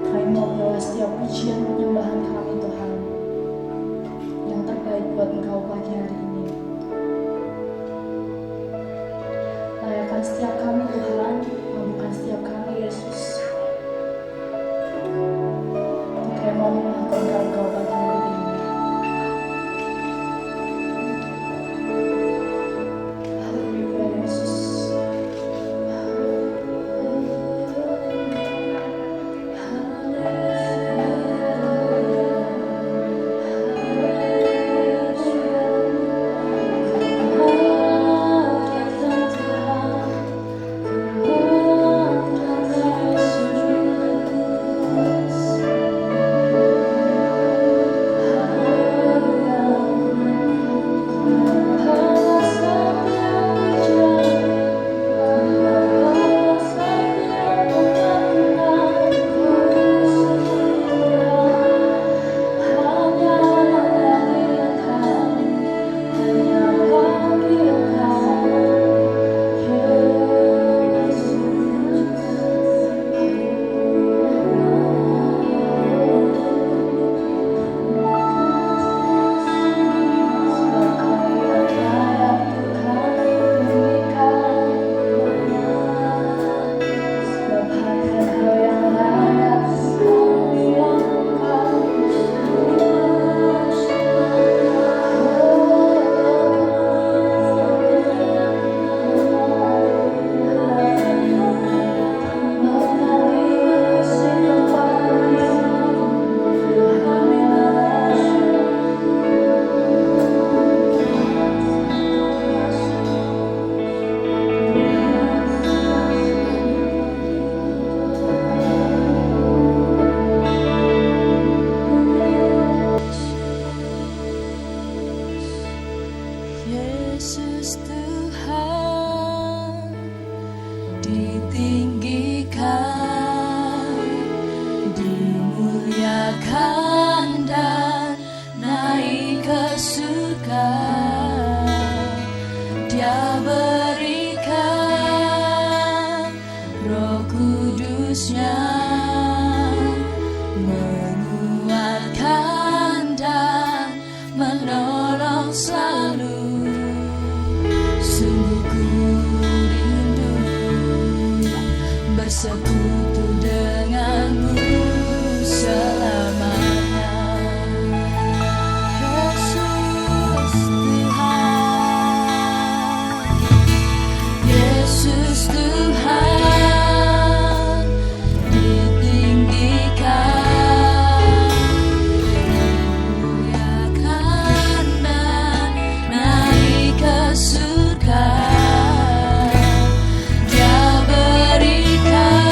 Kami mau bawa setiap pujian penyembahan kami Tuhan, yang terbaik buat Engkau pagi hari ini. Layakkan setiap kami Tuhan, mampukan setiap kami Yesus. Kami mau mengaturkan Engkau pagi hari ini. Haleluya Yesus. Yesus Tuhan ditinggikan, dimuliakan dan naik ke surga. Dia berikan Roh Kudus-Nya, menguatkan dan menolong selalu. Sungguh ku rindu bersekutu denganmu selamanya. Yesus Tuhan, Yesus Tuhan ditinggikan, dimuliakan dan naik ke surga. Dia berikan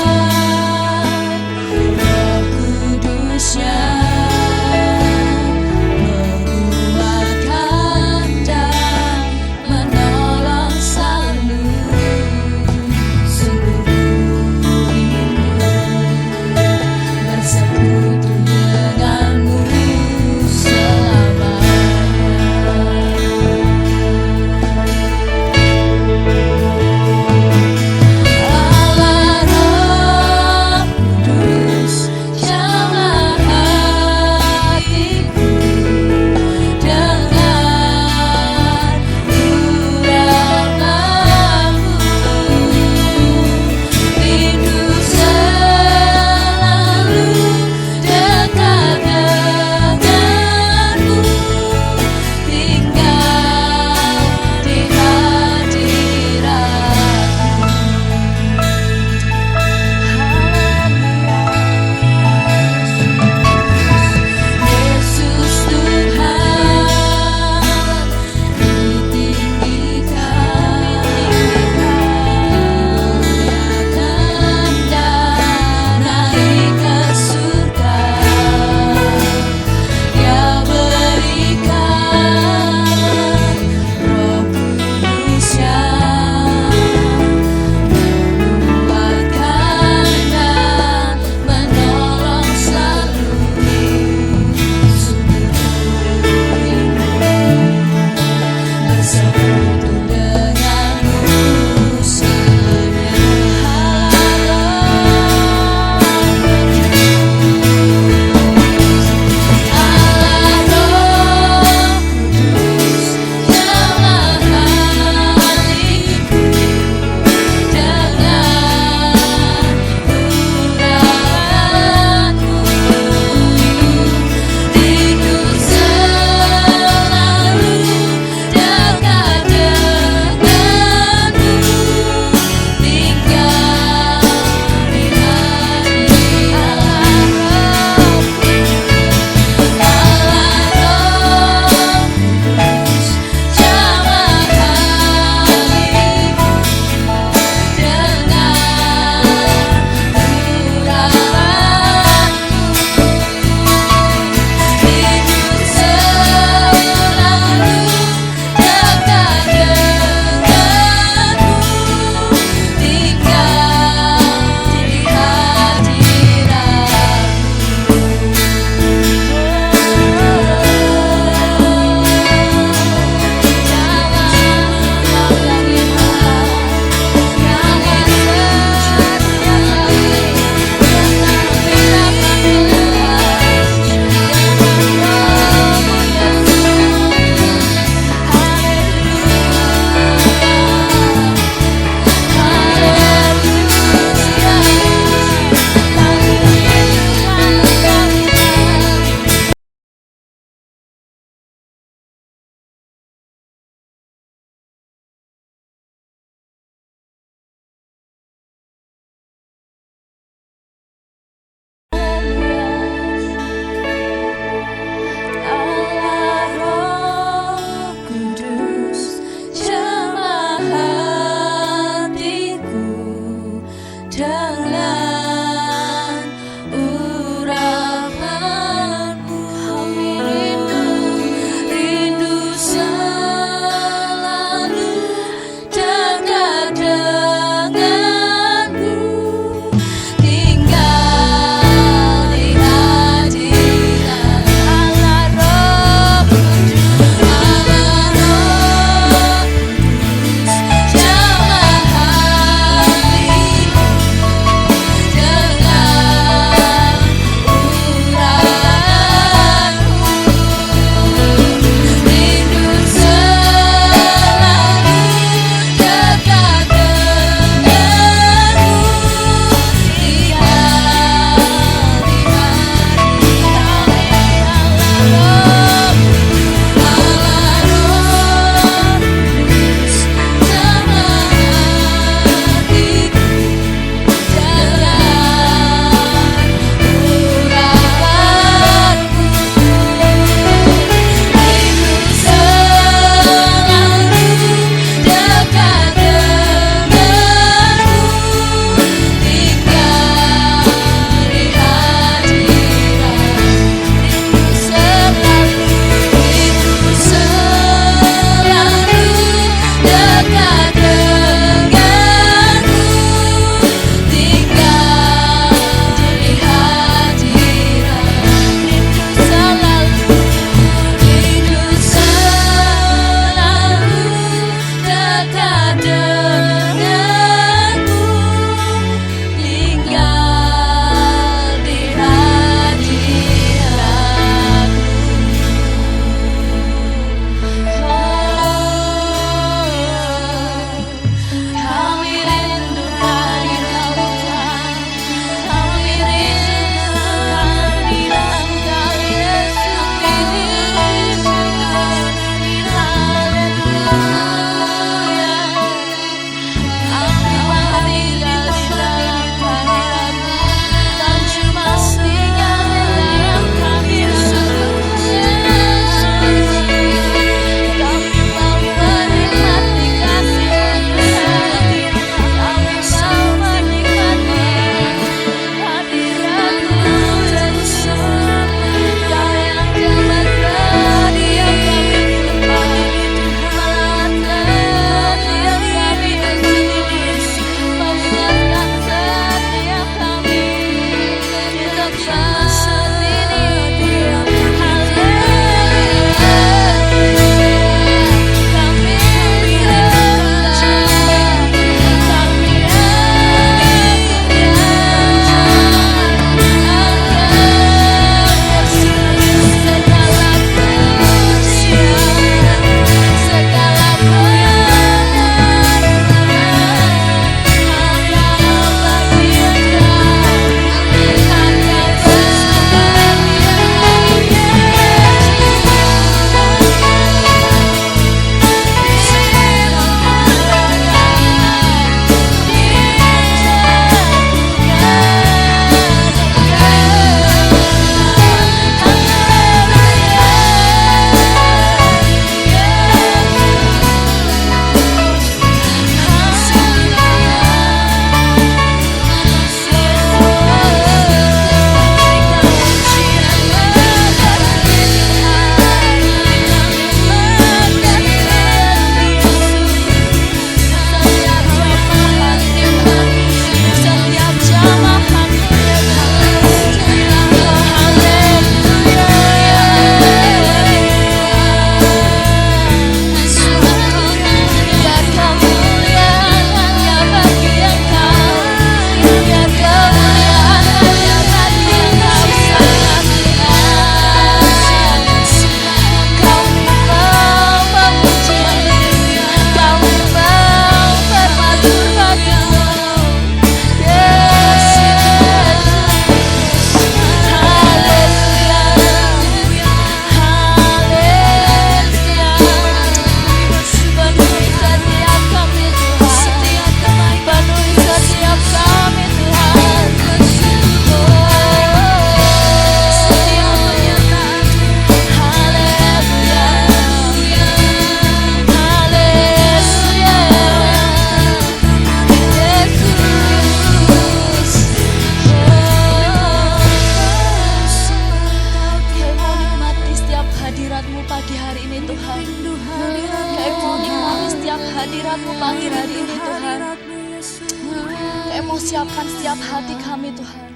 hati kami Tuhan.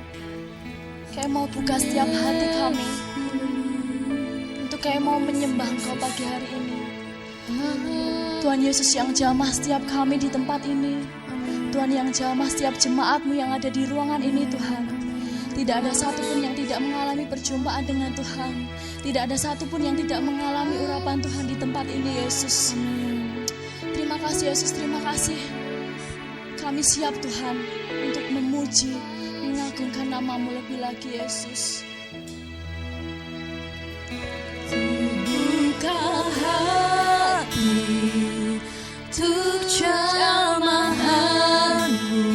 Kami mau buka setiap hati kami untuk kami mau menyembah Engkau pagi hari ini. Tuhan Yesus yang jamah setiap kami di tempat ini. Tuhan yang jamah setiap jemaat-Mu yang ada di ruangan ini Tuhan. Tidak ada satupun yang tidak mengalami perjumpaan dengan Tuhan. Tidak ada satupun yang tidak mengalami urapan Tuhan di tempat ini Yesus. Terima kasih Yesus, terima kasih. Kami siap Tuhan untuk memuji, mengagungkan nama-Mu lebih lagi Yesus. Buka hati untuk jamahan-Mu,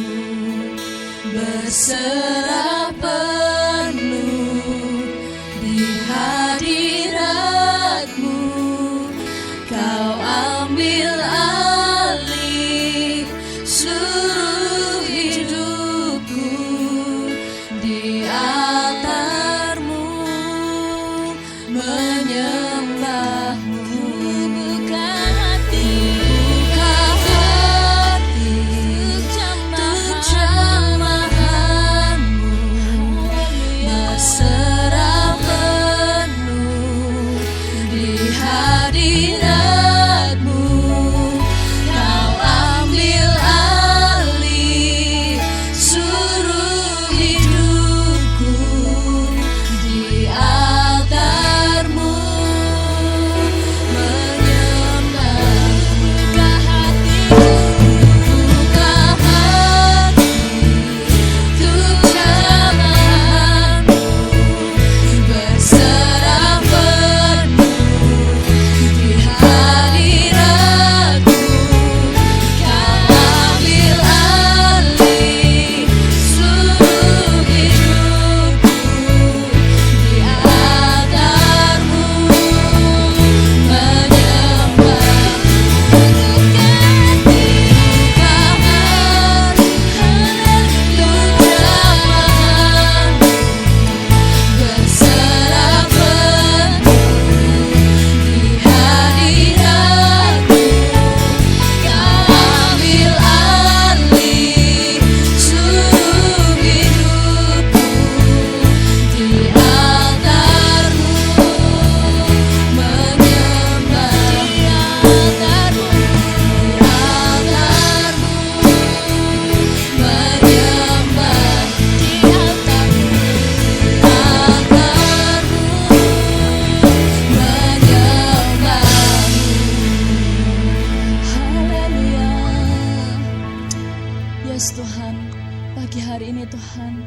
berserah penuh di hadirat-Mu. Kau ambil alih seluruh hidupku di altar-Mu, menyembah-Mu. Buka hati untuk jamahan-Mu, berserah penuh di hadirat-Mu. Kau ambil alih seluruh hidupku di altar-Mu, menyembah-Mu. Buka hati untuk jamahan-Mu, berserah penuh di hadirat-Mu. Kau ambil alih seluruh hidupku di altar-Mu, menyembah-Mu. Berserah penuh di hadirat-Mu. Kau ambil alih seluruh hidupku di altar-Mu, menyembah di altar-Mu, menyembah di altar-Mu, Haleluya. Yes Tuhan, pagi hari ini Tuhan,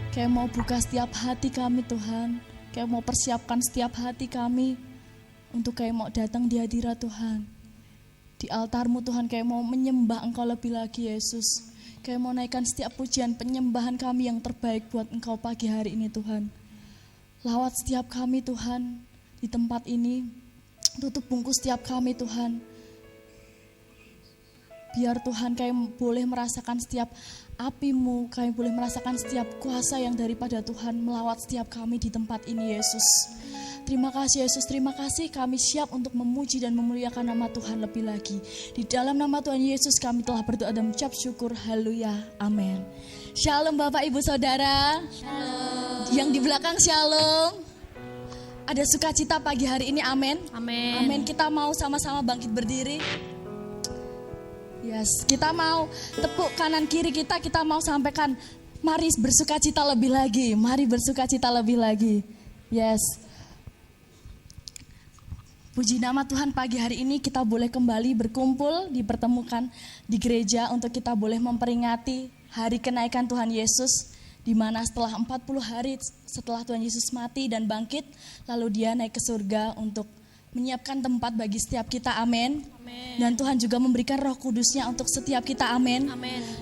kami mau buka setiap hati kami Tuhan. Kami mau persiapkan setiap hati kami untuk kami mau datang di hadirat Tuhan. Di altar-Mu Tuhan, kami mau menyembah Engkau lebih lagi Yesus. Kami mau naikkan setiap pujian penyembahan kami yang terbaik buat Engkau pagi hari ini Tuhan. Lawat setiap kami Tuhan di tempat ini. Tutup bungkus setiap kami Tuhan. Biar Tuhan kami boleh merasakan setiap api-Mu, kami boleh merasakan setiap kuasa yang daripada Tuhan melawat setiap kami di tempat ini Yesus. Terima kasih Yesus, terima kasih, kami siap untuk memuji dan memuliakan nama Tuhan lebih lagi. Di dalam nama Tuhan Yesus kami telah berdoa dan mengucap syukur, haleluya, amin. Shalom Bapak Ibu Saudara. Shalom. Yang di belakang shalom. Ada sukacita pagi hari ini, amin. Amin. Amin, kita mau sama-sama bangkit berdiri. Yes, kita mau tepuk kanan kiri kita mau sampaikan, mari bersukacita lebih lagi, mari bersukacita lebih lagi. Yes. Puji nama Tuhan, pagi hari ini kita boleh kembali berkumpul, dipertemukan di gereja untuk kita boleh memperingati hari kenaikan Tuhan Yesus, di mana setelah 40 hari setelah Tuhan Yesus mati dan bangkit, lalu Dia naik ke surga untuk menyiapkan tempat bagi setiap kita, amin. Dan Tuhan juga memberikan Roh Kudus-Nya untuk setiap kita, amin.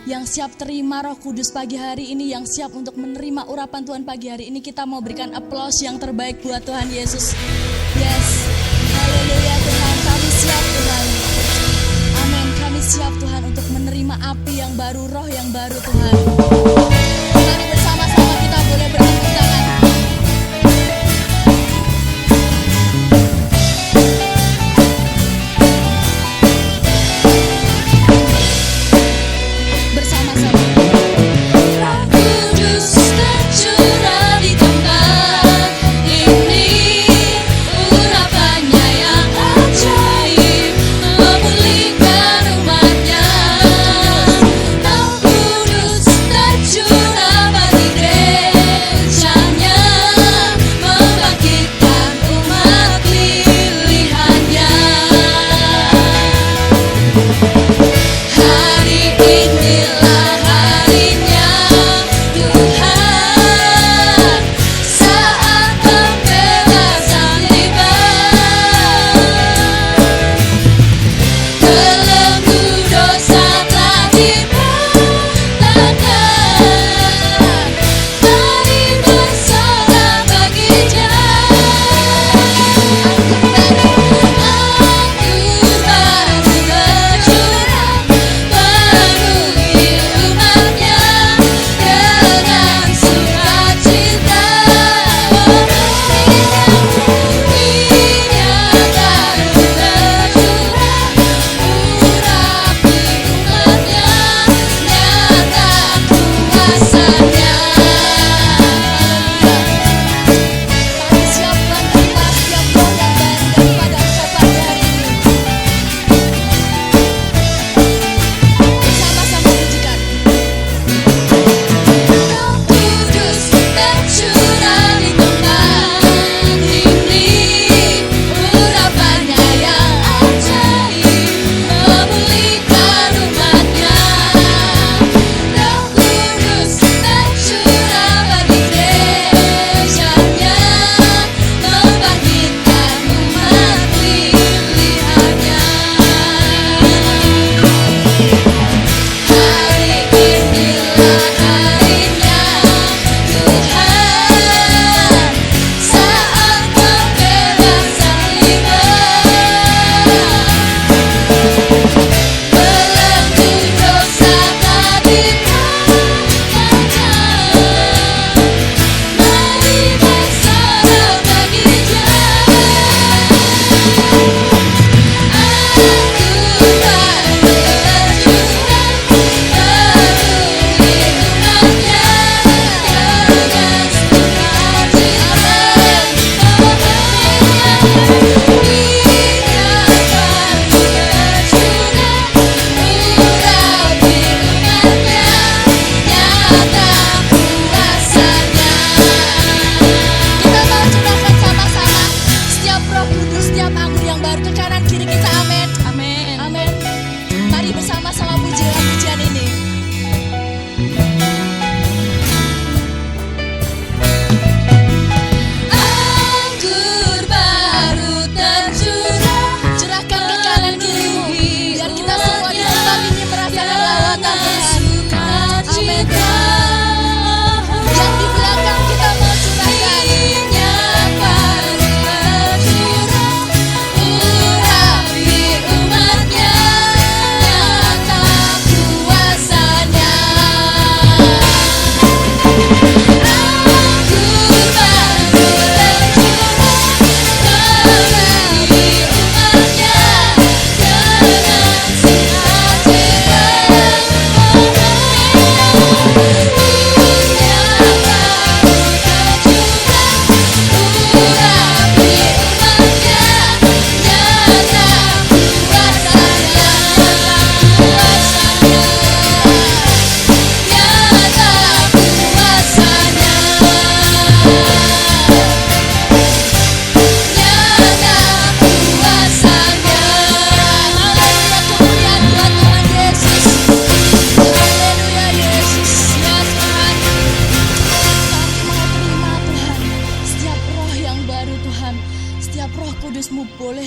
Yang siap terima Roh Kudus pagi hari ini, yang siap untuk menerima urapan Tuhan pagi hari ini, kita mau berikan aplaus yang terbaik buat Tuhan Yesus. Yes, haleluya Tuhan, kami siap Tuhan. Amin, kami siap Tuhan untuk menerima api yang baru, roh yang baru Tuhan. Mari bersama-sama kita boleh bertepuk tangan. Bersama-sama.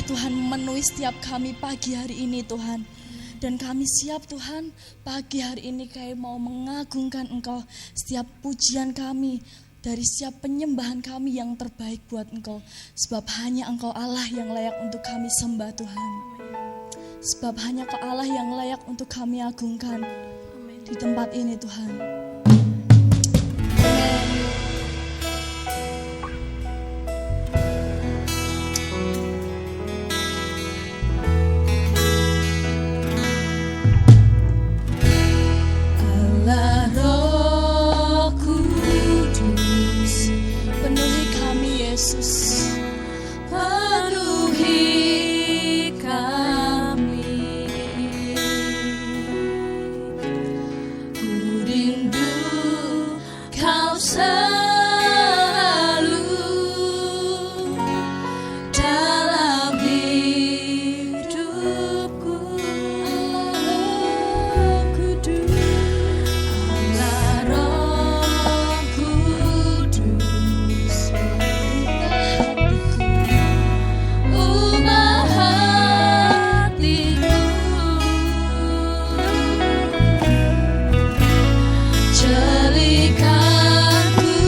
Tuhan memenuhi setiap kami pagi hari ini Tuhan. Dan kami siap Tuhan, pagi hari ini kami mau mengagungkan Engkau. Setiap pujian kami, dari setiap penyembahan kami yang terbaik buat Engkau. Sebab hanya Engkau Allah yang layak untuk kami sembah Tuhan. Sebab hanya Engkau Allah yang layak untuk kami agungkan di tempat ini Tuhan. Allah Roh Kudus, Penuhi kami Yesus. penuhi kami. Ku rindu Kau selalu dalam hidupku. Allah Roh Kudus, ubah hatiku, jadikanku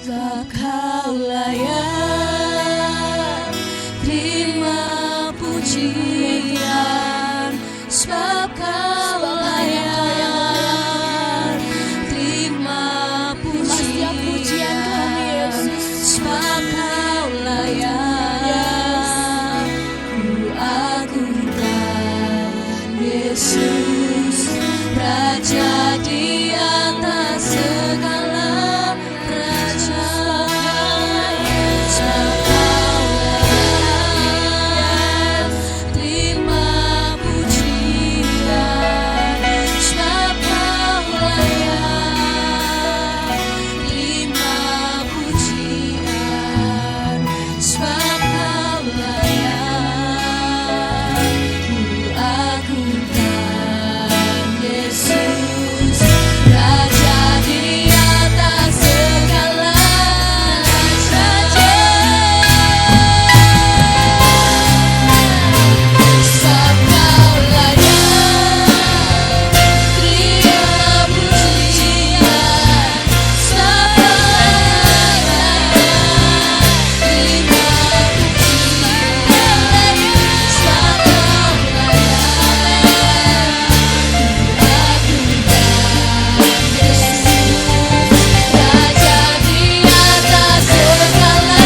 sebab Kau layak terima pujian, sebab Kau layak terima Setiap pujian kami Yesus, sebab Kau layak ku agungkan Yesus, Raja di atas segala raja. Sebab Kau layak terima pujian, sebab Kau layak terima pujian, sebab Kau layak ku agungkan Yesus, Raja di atas segala raja. Sebab Kau layak terima pujian, sebab Kau layak terima pujian, sebab Kau layak ku agungkan Yesus, Raja di atas segala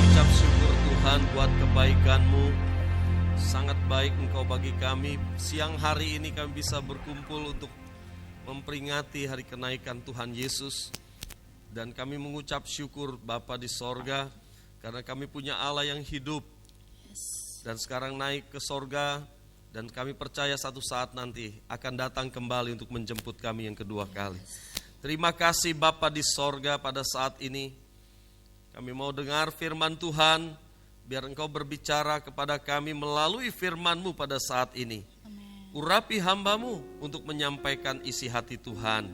Ucap syukur Tuhan buat kebaikan-Mu. Sangat baik Engkau bagi kami. Siang hari ini kami bisa berkumpul untuk memperingati hari kenaikan Tuhan Yesus. Dan kami mengucap syukur Bapa di sorga, karena kami punya Allah yang hidup. Dan sekarang naik ke sorga, dan kami percaya satu saat nanti akan datang kembali untuk menjemput kami yang kedua kali. Terima kasih Bapa di sorga, pada saat ini kami mau dengar firman Tuhan, biar Engkau berbicara kepada kami melalui firman-Mu pada saat ini. Urapi hamba-Mu untuk menyampaikan isi hati Tuhan.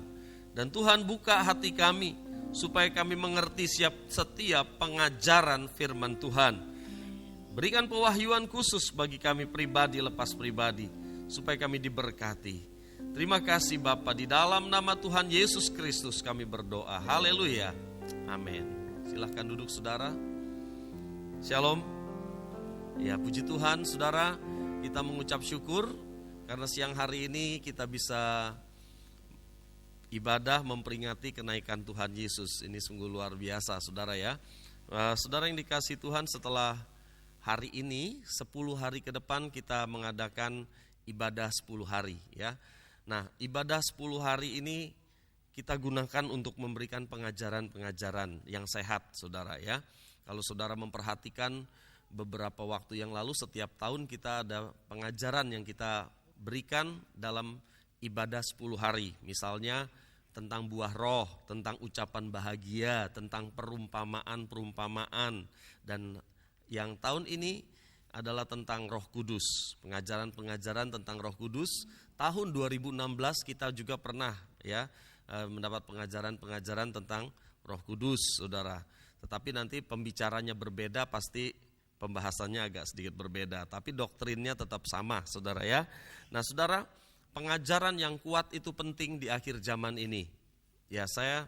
Dan Tuhan buka hati kami, supaya kami mengerti setiap pengajaran firman Tuhan. Berikan pewahyuan khusus bagi kami pribadi lepas pribadi, supaya kami diberkati. Terima kasih Bapa, di dalam nama Tuhan Yesus Kristus kami berdoa. Haleluya. Amin. Silahkan duduk saudara. Shalom. Ya, puji Tuhan saudara, kita mengucap syukur karena siang hari ini kita bisa ibadah memperingati kenaikan Tuhan Yesus. Ini sungguh luar biasa saudara ya. Saudara yang dikasihi Tuhan, setelah hari ini 10 hari ke depan kita mengadakan ibadah 10 hari ya. Nah, ibadah 10 hari ini kita gunakan untuk memberikan pengajaran-pengajaran yang sehat saudara ya. Kalau saudara memperhatikan beberapa waktu yang lalu, setiap tahun kita ada pengajaran yang kita berikan dalam ibadah 10 hari. Misalnya tentang buah roh, tentang ucapan bahagia, tentang perumpamaan. Dan yang tahun ini adalah tentang Roh Kudus, pengajaran-pengajaran tentang Roh Kudus. Tahun 2016 kita juga pernah mendapat pengajaran-pengajaran tentang Roh Kudus, saudara. Tetapi nanti pembicaranya berbeda, pasti pembahasannya agak sedikit berbeda, tapi doktrinnya tetap sama, saudara ya. Nah, saudara, pengajaran yang kuat itu penting di akhir zaman ini. Ya, saya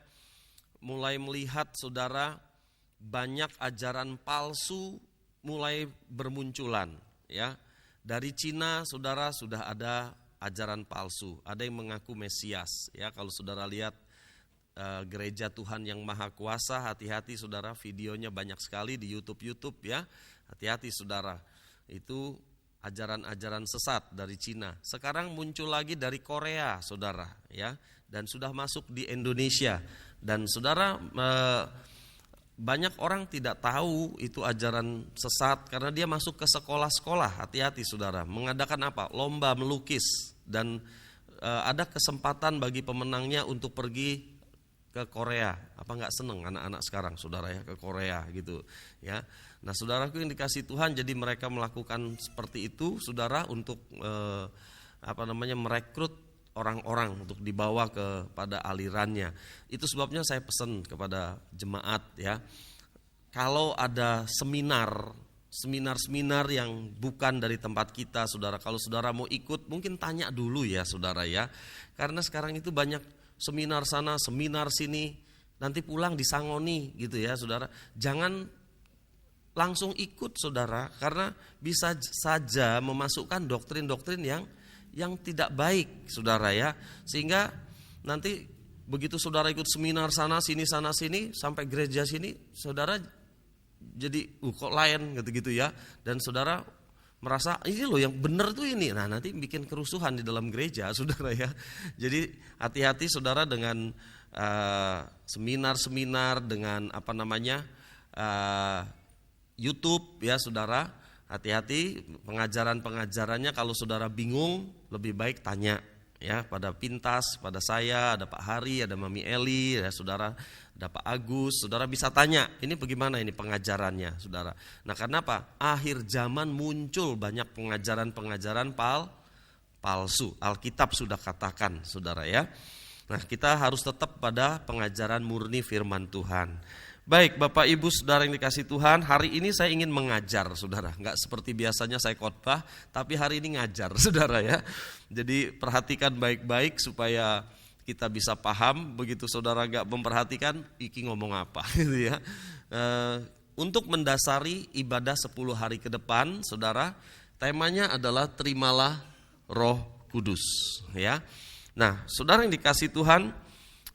mulai melihat, saudara, banyak ajaran palsu mulai bermunculan, ya. Dari Cina, saudara, sudah ada ajaran palsu. Ada yang mengaku Mesias, ya. Kalau saudara lihat gereja Tuhan yang Maha Kuasa, hati-hati saudara, videonya banyak sekali di YouTube ya. Hati-hati saudara, itu ajaran-ajaran sesat dari Cina. Sekarang muncul lagi dari Korea, saudara, ya, dan sudah masuk di Indonesia. Dan saudara, banyak orang tidak tahu itu ajaran sesat karena dia masuk ke sekolah-sekolah. Hati-hati saudara, mengadakan apa? Lomba melukis, dan ada kesempatan bagi pemenangnya untuk pergi ke Korea. Apa nggak seneng anak-anak sekarang, saudara ya, ke Korea gitu ya. Nah, saudaraku yang dikasih Tuhan, jadi mereka melakukan seperti itu, saudara, untuk merekrut orang-orang untuk dibawa kepada alirannya. Itu sebabnya saya pesan kepada jemaat ya, kalau ada seminar yang bukan dari tempat kita, saudara, kalau saudara mau ikut, mungkin tanya dulu ya, saudara ya. Karena sekarang itu banyak seminar sana, seminar sini, nanti pulang disangoni gitu ya, saudara. Jangan langsung ikut, saudara, karena bisa saja memasukkan doktrin-doktrin yang tidak baik, saudara ya. Sehingga nanti begitu saudara ikut seminar sana sini sampai gereja sini, saudara jadi kok lain gitu ya. Dan saudara merasa ini loh yang benar tuh ini. Nah, nanti bikin kerusuhan di dalam gereja, saudara ya. Jadi hati-hati saudara dengan seminar-seminar, dengan YouTube ya, saudara. Hati-hati pengajaran-pengajarannya. Kalau saudara bingung, lebih baik tanya ya pada Pintas, pada saya, ada Pak Hari, ada Mami Eli, ya saudara, ada Pak Agus. Saudara bisa tanya, ini bagaimana ini pengajarannya, saudara. Nah, karena apa? Akhir zaman muncul banyak pengajaran-pengajaran palsu. Alkitab sudah katakan, saudara ya. Nah, kita harus tetap pada pengajaran murni firman Tuhan. Baik, Bapak Ibu saudara yang dikasih Tuhan, hari ini saya ingin mengajar, saudara. Enggak seperti biasanya saya khotbah, tapi hari ini ngajar, saudara ya. Jadi perhatikan baik-baik supaya kita bisa paham. Begitu saudara enggak memperhatikan, iki ngomong apa gitu ya. Untuk mendasari ibadah 10 hari ke depan, saudara, temanya adalah terimalah Roh Kudus ya. Nah, saudara yang dikasih Tuhan,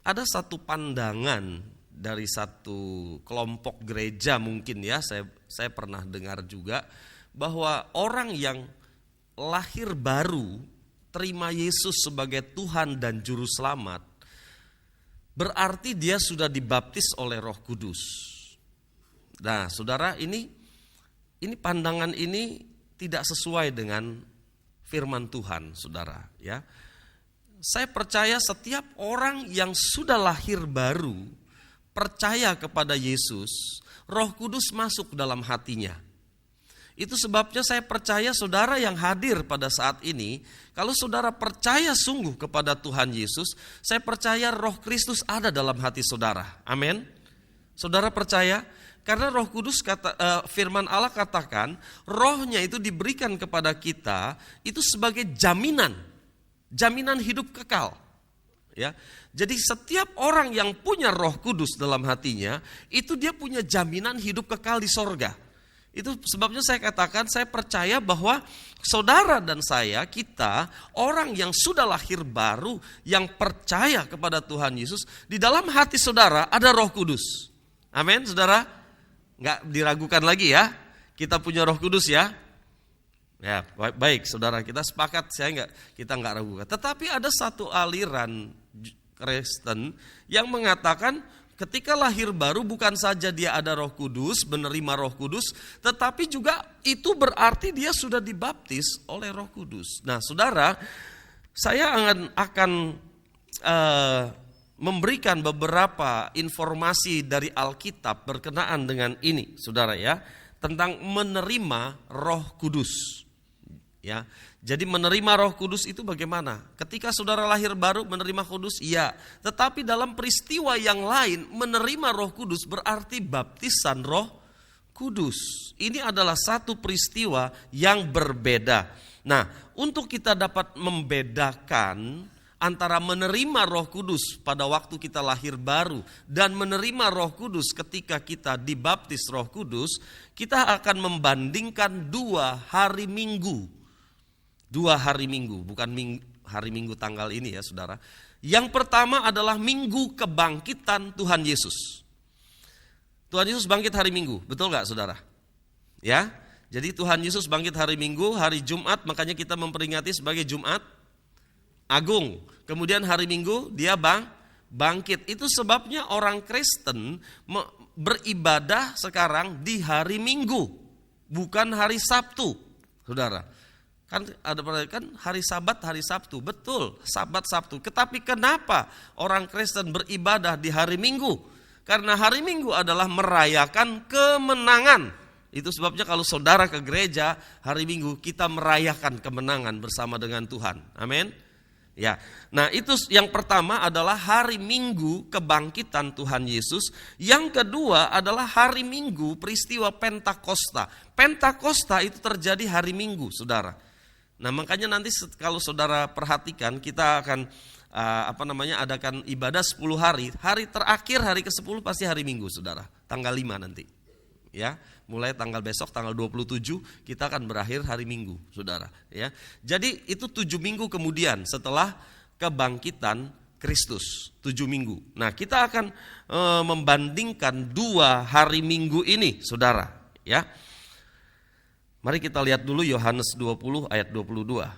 ada satu pandangan dari satu kelompok gereja mungkin ya, saya pernah dengar juga, bahwa orang yang lahir baru, terima Yesus sebagai Tuhan dan Juru Selamat, berarti dia sudah dibaptis oleh Roh Kudus. Nah, saudara, ini pandangan ini tidak sesuai dengan firman Tuhan, saudara ya. Saya percaya setiap orang yang sudah lahir baru, percaya kepada Yesus, Roh Kudus masuk dalam hatinya. Itu sebabnya saya percaya saudara yang hadir pada saat ini, kalau saudara percaya sungguh kepada Tuhan Yesus, saya percaya Roh Kristus ada dalam hati saudara. Amin. Saudara percaya? Karena Roh Kudus, firman Allah katakan, rohnya itu diberikan kepada kita itu sebagai jaminan hidup kekal. Ya, jadi setiap orang yang punya Roh Kudus dalam hatinya, itu dia punya jaminan hidup kekal di sorga. Itu sebabnya saya katakan, saya percaya bahwa saudara dan saya, kita orang yang sudah lahir baru, yang percaya kepada Tuhan Yesus, di dalam hati saudara ada Roh Kudus. Amin, saudara? Nggak diragukan lagi ya, kita punya Roh Kudus ya. Ya, baik saudara, kita sepakat, kita nggak ragukan. Tetapi ada satu aliran Kristen yang mengatakan ketika lahir baru bukan saja dia ada Roh Kudus, menerima Roh Kudus, tetapi juga itu berarti dia sudah dibaptis oleh Roh Kudus. Nah, saudara, Saya akan memberikan beberapa informasi dari Alkitab berkenaan dengan ini, saudara ya, tentang menerima Roh Kudus. Ya, jadi menerima Roh Kudus itu bagaimana? Ketika saudara lahir baru menerima Kudus, iya. Tetapi dalam peristiwa yang lain, menerima Roh Kudus berarti baptisan Roh Kudus. Ini adalah satu peristiwa yang berbeda. Nah, untuk kita dapat membedakan antara menerima Roh Kudus pada waktu kita lahir baru dan menerima Roh Kudus ketika kita dibaptis Roh Kudus, kita akan membandingkan 2 hari Minggu. 2 hari Minggu, bukan hari Minggu tanggal ini ya saudara. Yang pertama adalah Minggu Kebangkitan Tuhan Yesus. Tuhan Yesus bangkit hari Minggu, betul gak saudara? Ya, jadi Tuhan Yesus bangkit hari Minggu, hari Jumat, makanya kita memperingati sebagai Jumat Agung. Kemudian hari Minggu dia bangkit. Itu sebabnya orang Kristen beribadah sekarang di hari Minggu, bukan hari Sabtu, saudara. Kan ada kan hari Sabat, hari Sabtu, betul, Sabat Sabtu. Tetapi kenapa orang Kristen beribadah di hari Minggu? Karena hari Minggu adalah merayakan kemenangan. Itu sebabnya kalau saudara ke gereja hari Minggu, kita merayakan kemenangan bersama dengan Tuhan. Amin. Ya, nah itu yang pertama adalah hari Minggu kebangkitan Tuhan Yesus. Yang kedua adalah hari Minggu peristiwa Pentakosta. Pentakosta itu terjadi hari Minggu, saudara. Nah makanya nanti kalau saudara perhatikan kita akan adakan ibadah 10 hari. Hari terakhir hari ke-10 pasti hari Minggu, saudara. Tanggal 5 nanti. Ya, mulai tanggal besok tanggal 27 kita akan berakhir hari Minggu, saudara, ya. Jadi itu 7 minggu kemudian setelah kebangkitan Kristus, 7 minggu. Nah, kita akan membandingkan 2 hari Minggu ini, saudara, ya. Mari kita lihat dulu Yohanes 20 ayat 22.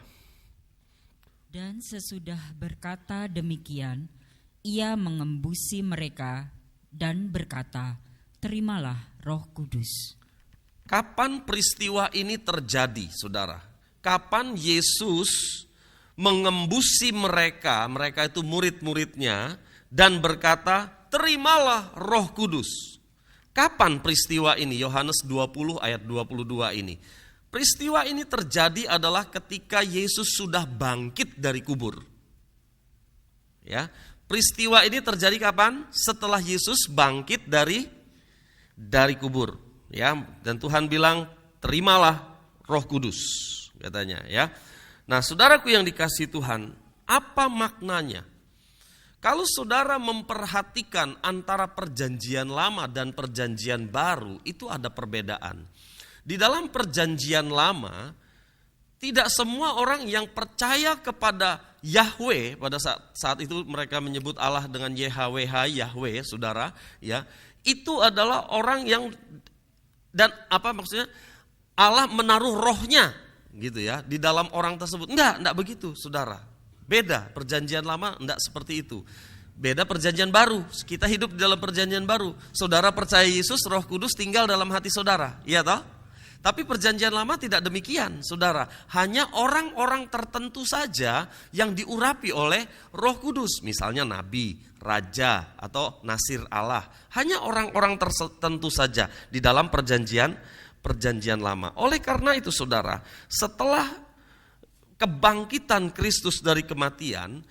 Dan sesudah berkata demikian, ia mengembusi mereka dan berkata, terimalah Roh Kudus. Kapan peristiwa ini terjadi, saudara? Kapan Yesus mengembusi mereka itu murid-muridnya, dan berkata, terimalah Roh Kudus. Kapan peristiwa ini? Yohanes 20 ayat 22 ini. Peristiwa ini terjadi adalah ketika Yesus sudah bangkit dari kubur. Ya, peristiwa ini terjadi kapan? Setelah Yesus bangkit dari kubur, ya. Dan Tuhan bilang, terimalah Roh Kudus, katanya, ya. Nah, saudaraku yang dikasihi Tuhan, apa maknanya? Kalau saudara memperhatikan antara perjanjian lama dan perjanjian baru, itu ada perbedaan. Di dalam perjanjian lama, tidak semua orang yang percaya kepada Yahweh, pada saat itu mereka menyebut Allah dengan YHWH, Yahweh, saudara, ya. Itu adalah orang yang, dan apa maksudnya, Allah menaruh rohnya gitu ya di dalam orang tersebut. Enggak begitu, saudara. Beda, perjanjian lama enggak seperti itu. Beda perjanjian baru, kita hidup di dalam perjanjian baru. Saudara percaya Yesus, Roh Kudus tinggal dalam hati saudara, iya toh? Tapi perjanjian lama tidak demikian, saudara. Hanya orang-orang tertentu saja yang diurapi oleh Roh Kudus. Misalnya nabi, raja, atau nasir Allah. Hanya orang-orang tertentu saja di dalam perjanjian lama. Oleh karena itu, saudara, setelah kebangkitan Kristus dari kematian,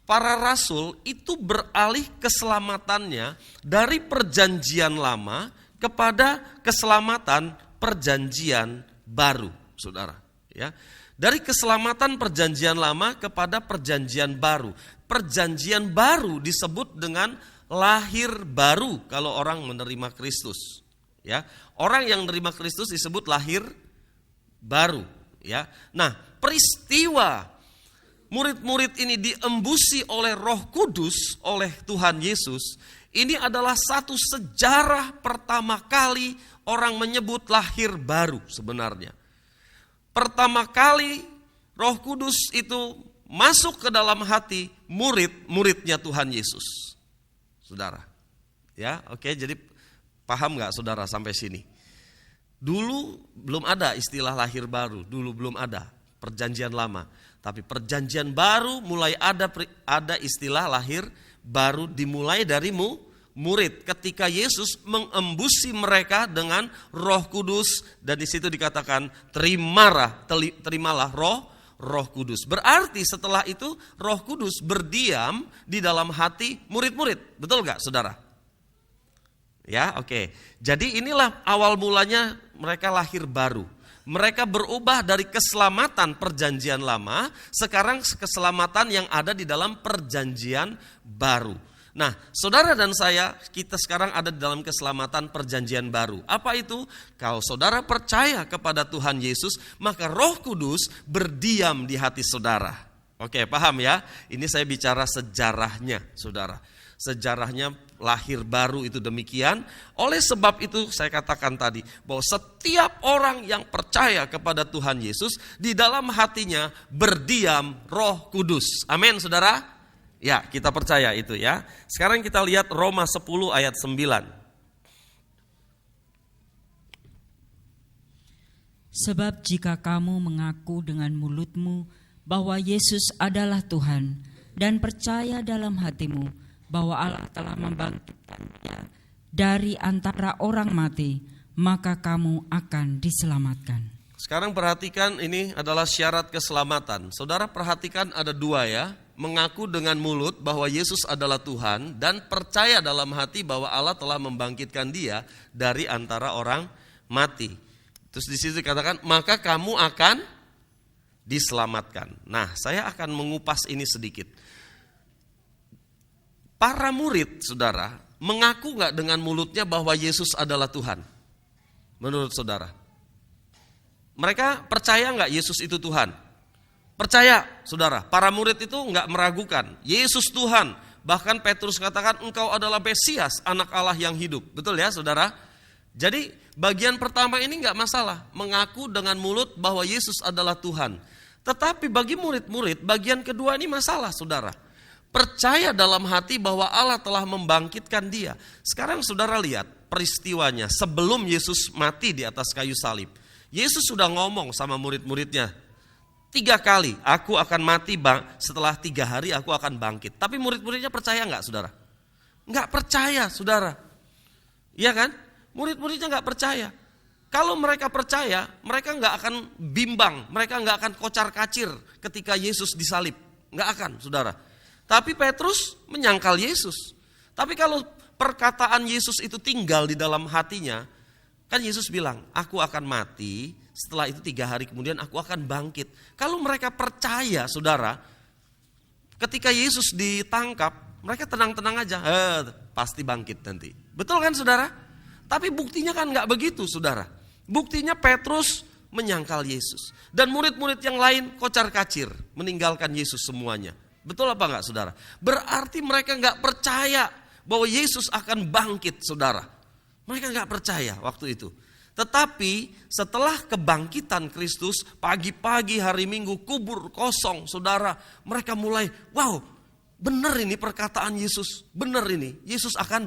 para rasul itu beralih keselamatannya dari perjanjian lama kepada keselamatan perjanjian baru, saudara. Ya, dari keselamatan perjanjian lama kepada perjanjian baru. Perjanjian baru disebut dengan lahir baru kalau orang menerima Kristus. Ya, orang yang menerima Kristus disebut lahir baru. Ya, nah peristiwa murid-murid ini diembusi oleh Roh Kudus oleh Tuhan Yesus. Ini adalah satu sejarah pertama kali orang menyebut lahir baru sebenarnya. Pertama kali Roh Kudus itu masuk ke dalam hati murid-muridnya Tuhan Yesus. Saudara. Ya, oke, jadi paham gak saudara sampai sini? Dulu belum ada istilah lahir baru, dulu belum ada. perjanjian lama. Tapi perjanjian baru mulai ada istilah lahir baru dimulai dari murid. Ketika Yesus mengembusi mereka dengan Roh Kudus, dan di situ dikatakan terimalah Roh Kudus. Berarti setelah itu Roh Kudus berdiam di dalam hati murid-murid. Betul gak saudara? Ya, oke. Jadi inilah awal mulanya mereka lahir baru. Mereka berubah dari keselamatan perjanjian lama, sekarang keselamatan yang ada di dalam perjanjian baru. Nah, saudara dan saya, kita sekarang ada di dalam keselamatan perjanjian baru. Apa itu? Kalau saudara percaya kepada Tuhan Yesus, maka Roh Kudus berdiam di hati saudara. Oke, paham ya? Ini saya bicara sejarahnya, saudara. Sejarahnya lahir baru itu demikian. Oleh sebab itu saya katakan tadi bahwa setiap orang yang percaya kepada Tuhan Yesus, di dalam hatinya berdiam Roh Kudus. Amin, saudara? Ya, kita percaya itu ya. Sekarang kita lihat Roma 10 ayat 9. Sebab jika kamu mengaku dengan mulutmu bahwa Yesus adalah Tuhan dan percaya dalam hatimu bahwa Allah telah membangkitkannya dari antara orang mati, maka kamu akan diselamatkan. Sekarang perhatikan, ini adalah syarat keselamatan. Saudara perhatikan ada dua ya. Mengaku dengan mulut bahwa Yesus adalah Tuhan dan percaya dalam hati bahwa Allah telah membangkitkan dia dari antara orang mati. Terus di situ dikatakan, maka kamu akan diselamatkan. Nah, saya akan mengupas ini sedikit. Para murid, saudara, mengaku gak dengan mulutnya bahwa Yesus adalah Tuhan? Menurut saudara. Mereka percaya gak Yesus itu Tuhan? Percaya, saudara. Para murid itu gak meragukan. Yesus Tuhan. Bahkan Petrus katakan, engkau adalah Mesias, anak Allah yang hidup. Betul ya, saudara? Jadi bagian pertama ini gak masalah. Mengaku dengan mulut bahwa Yesus adalah Tuhan. Tetapi bagi murid-murid, bagian kedua ini masalah, saudara. Percaya dalam hati bahwa Allah telah membangkitkan dia. Sekarang saudara lihat peristiwanya sebelum Yesus mati di atas kayu salib. Yesus sudah ngomong sama murid-muridnya, 3 kali aku akan mati, setelah 3 hari aku akan bangkit. Tapi murid-muridnya percaya gak, saudara? Gak percaya, saudara. Iya kan? Murid-muridnya gak percaya. Kalau mereka percaya, mereka gak akan bimbang, mereka gak akan kocar-kacir ketika Yesus disalib. Gak akan, saudara. Tapi Petrus menyangkal Yesus. Tapi kalau perkataan Yesus itu tinggal di dalam hatinya, kan Yesus bilang, aku akan mati, setelah itu 3 hari kemudian aku akan bangkit. Kalau mereka percaya, saudara, ketika Yesus ditangkap, mereka tenang-tenang aja, pasti bangkit nanti. Betul kan, saudara? Tapi buktinya kan gak begitu, saudara. Buktinya Petrus menyangkal Yesus. Dan murid-murid yang lain kocar-kacir, meninggalkan Yesus semuanya. Betul apa enggak, saudara? Berarti mereka enggak percaya bahwa Yesus akan bangkit, saudara. Mereka enggak percaya waktu itu. Tetapi setelah kebangkitan Kristus, pagi-pagi hari Minggu kubur kosong, saudara. Mereka mulai, wow, benar ini perkataan Yesus. Benar ini, Yesus akan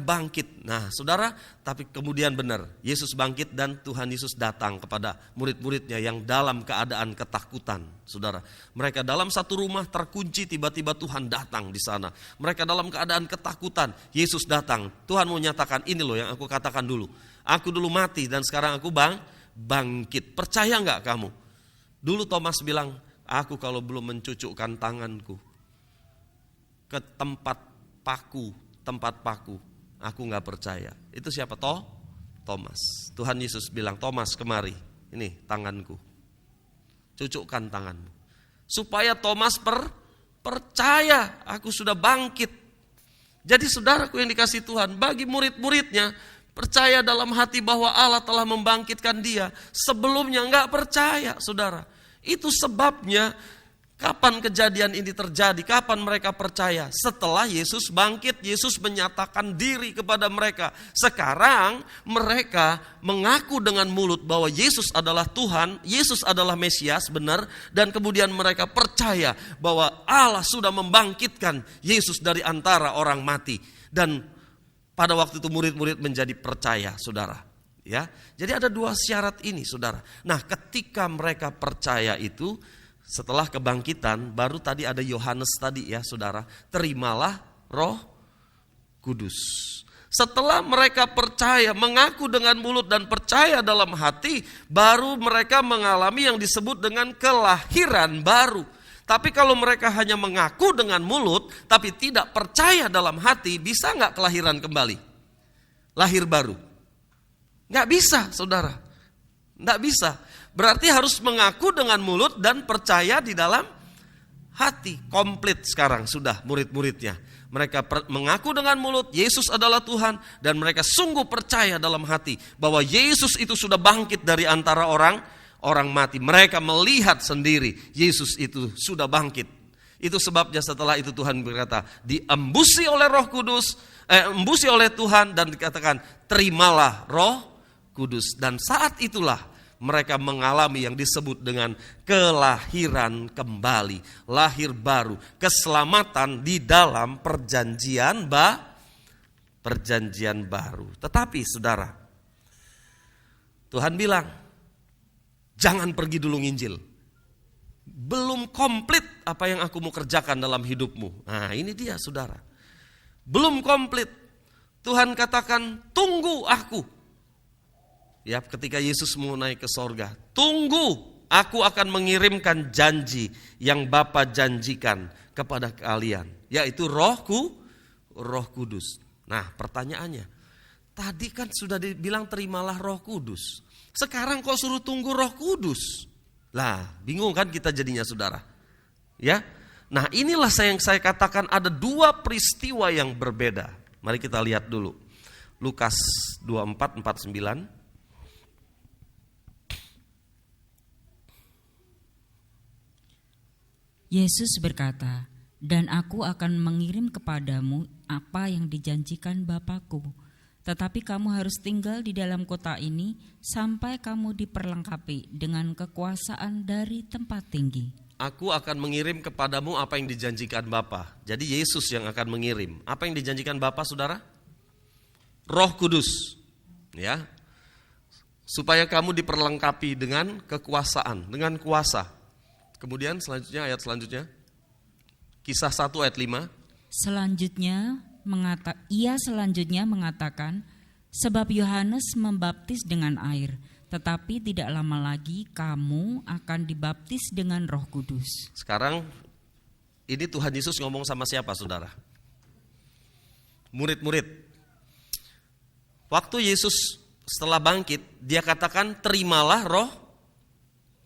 bangkit. Nah, saudara, tapi kemudian benar, Yesus bangkit dan Tuhan Yesus datang kepada murid-muridnya yang dalam keadaan ketakutan, saudara. Mereka dalam satu rumah terkunci, tiba-tiba Tuhan datang di sana. Mereka dalam keadaan ketakutan, Yesus datang. Tuhan mau nyatakan, ini loh yang aku katakan dulu. Aku dulu mati dan sekarang aku bangkit. Percaya enggak kamu? Dulu Thomas bilang, aku kalau belum mencucukkan tanganku ke tempat paku, aku gak percaya. Itu siapa? Thomas. Tuhan Yesus bilang, Thomas kemari, ini tanganku, cucukkan tanganmu. Supaya Thomas percaya aku sudah bangkit. Jadi saudaraku yang dikasih Tuhan, bagi murid-muridnya, percaya dalam hati bahwa Allah telah membangkitkan dia. Sebelumnya gak percaya, saudara. Itu sebabnya kapan kejadian ini terjadi? Kapan mereka percaya? Setelah Yesus bangkit, Yesus menyatakan diri kepada mereka. Sekarang mereka mengaku dengan mulut bahwa Yesus adalah Tuhan, Yesus adalah Mesias, benar. Dan kemudian mereka percaya bahwa Allah sudah membangkitkan Yesus dari antara orang mati. Dan pada waktu itu murid-murid menjadi percaya, saudara. Ya, jadi ada 2 syarat ini, saudara. Nah, ketika mereka percaya itu, setelah kebangkitan, baru tadi ada Yohanes tadi ya, saudara. Terimalah Roh Kudus. Setelah mereka percaya, mengaku dengan mulut dan percaya dalam hati, baru mereka mengalami yang disebut dengan kelahiran baru. Tapi kalau mereka hanya mengaku dengan mulut, tapi tidak percaya dalam hati, bisa nggak kelahiran kembali? Lahir baru? Nggak bisa, saudara. Nggak bisa. Berarti harus mengaku dengan mulut dan percaya di dalam hati. Komplit sekarang sudah murid-muridnya. Mereka mengaku dengan mulut Yesus adalah Tuhan, dan mereka sungguh percaya dalam hati bahwa Yesus itu sudah bangkit dari antara orang mati. Mereka melihat sendiri Yesus itu sudah bangkit. Itu sebabnya setelah itu Tuhan berkata, diembusi oleh Roh Kudus, embusi oleh Tuhan, dan dikatakan terimalah Roh Kudus. Dan saat itulah mereka mengalami yang disebut dengan kelahiran kembali, lahir baru, keselamatan di dalam perjanjian baru. Tetapi saudara, Tuhan bilang, jangan pergi dulu nginjil. Belum komplit apa yang aku mau kerjakan dalam hidupmu. Nah, ini dia, saudara. Belum komplit. Tuhan katakan, tunggu aku. Ya, ketika Yesus mau naik ke sorga, tunggu, aku akan mengirimkan janji yang Bapa janjikan kepada kalian, yaitu Roh Kudus. Nah, pertanyaannya, tadi kan sudah dibilang terimalah Roh Kudus. Sekarang kok suruh tunggu Roh Kudus? Lah, bingung kan kita jadinya, saudara. Ya. Nah, inilah yang saya katakan ada 2 peristiwa yang berbeda. Mari kita lihat dulu. Lukas 24:49. Yesus berkata, dan aku akan mengirim kepadamu apa yang dijanjikan Bapa-Ku. Tetapi kamu harus tinggal di dalam kota ini sampai kamu diperlengkapi dengan kekuasaan dari tempat tinggi. Aku akan mengirim kepadamu apa yang dijanjikan Bapa. Jadi Yesus yang akan mengirim. Apa yang dijanjikan Bapa, saudara? Roh Kudus. Ya. Supaya kamu diperlengkapi dengan kekuasaan, dengan kuasa. Kemudian selanjutnya, ayat selanjutnya, Kisah 1 ayat 5. Ia selanjutnya mengatakan, sebab Yohanes membaptis dengan air, tetapi tidak lama lagi kamu akan dibaptis dengan Roh Kudus. Sekarang ini Tuhan Yesus ngomong sama siapa, saudara? Murid-murid. Waktu Yesus setelah bangkit, dia katakan terimalah Roh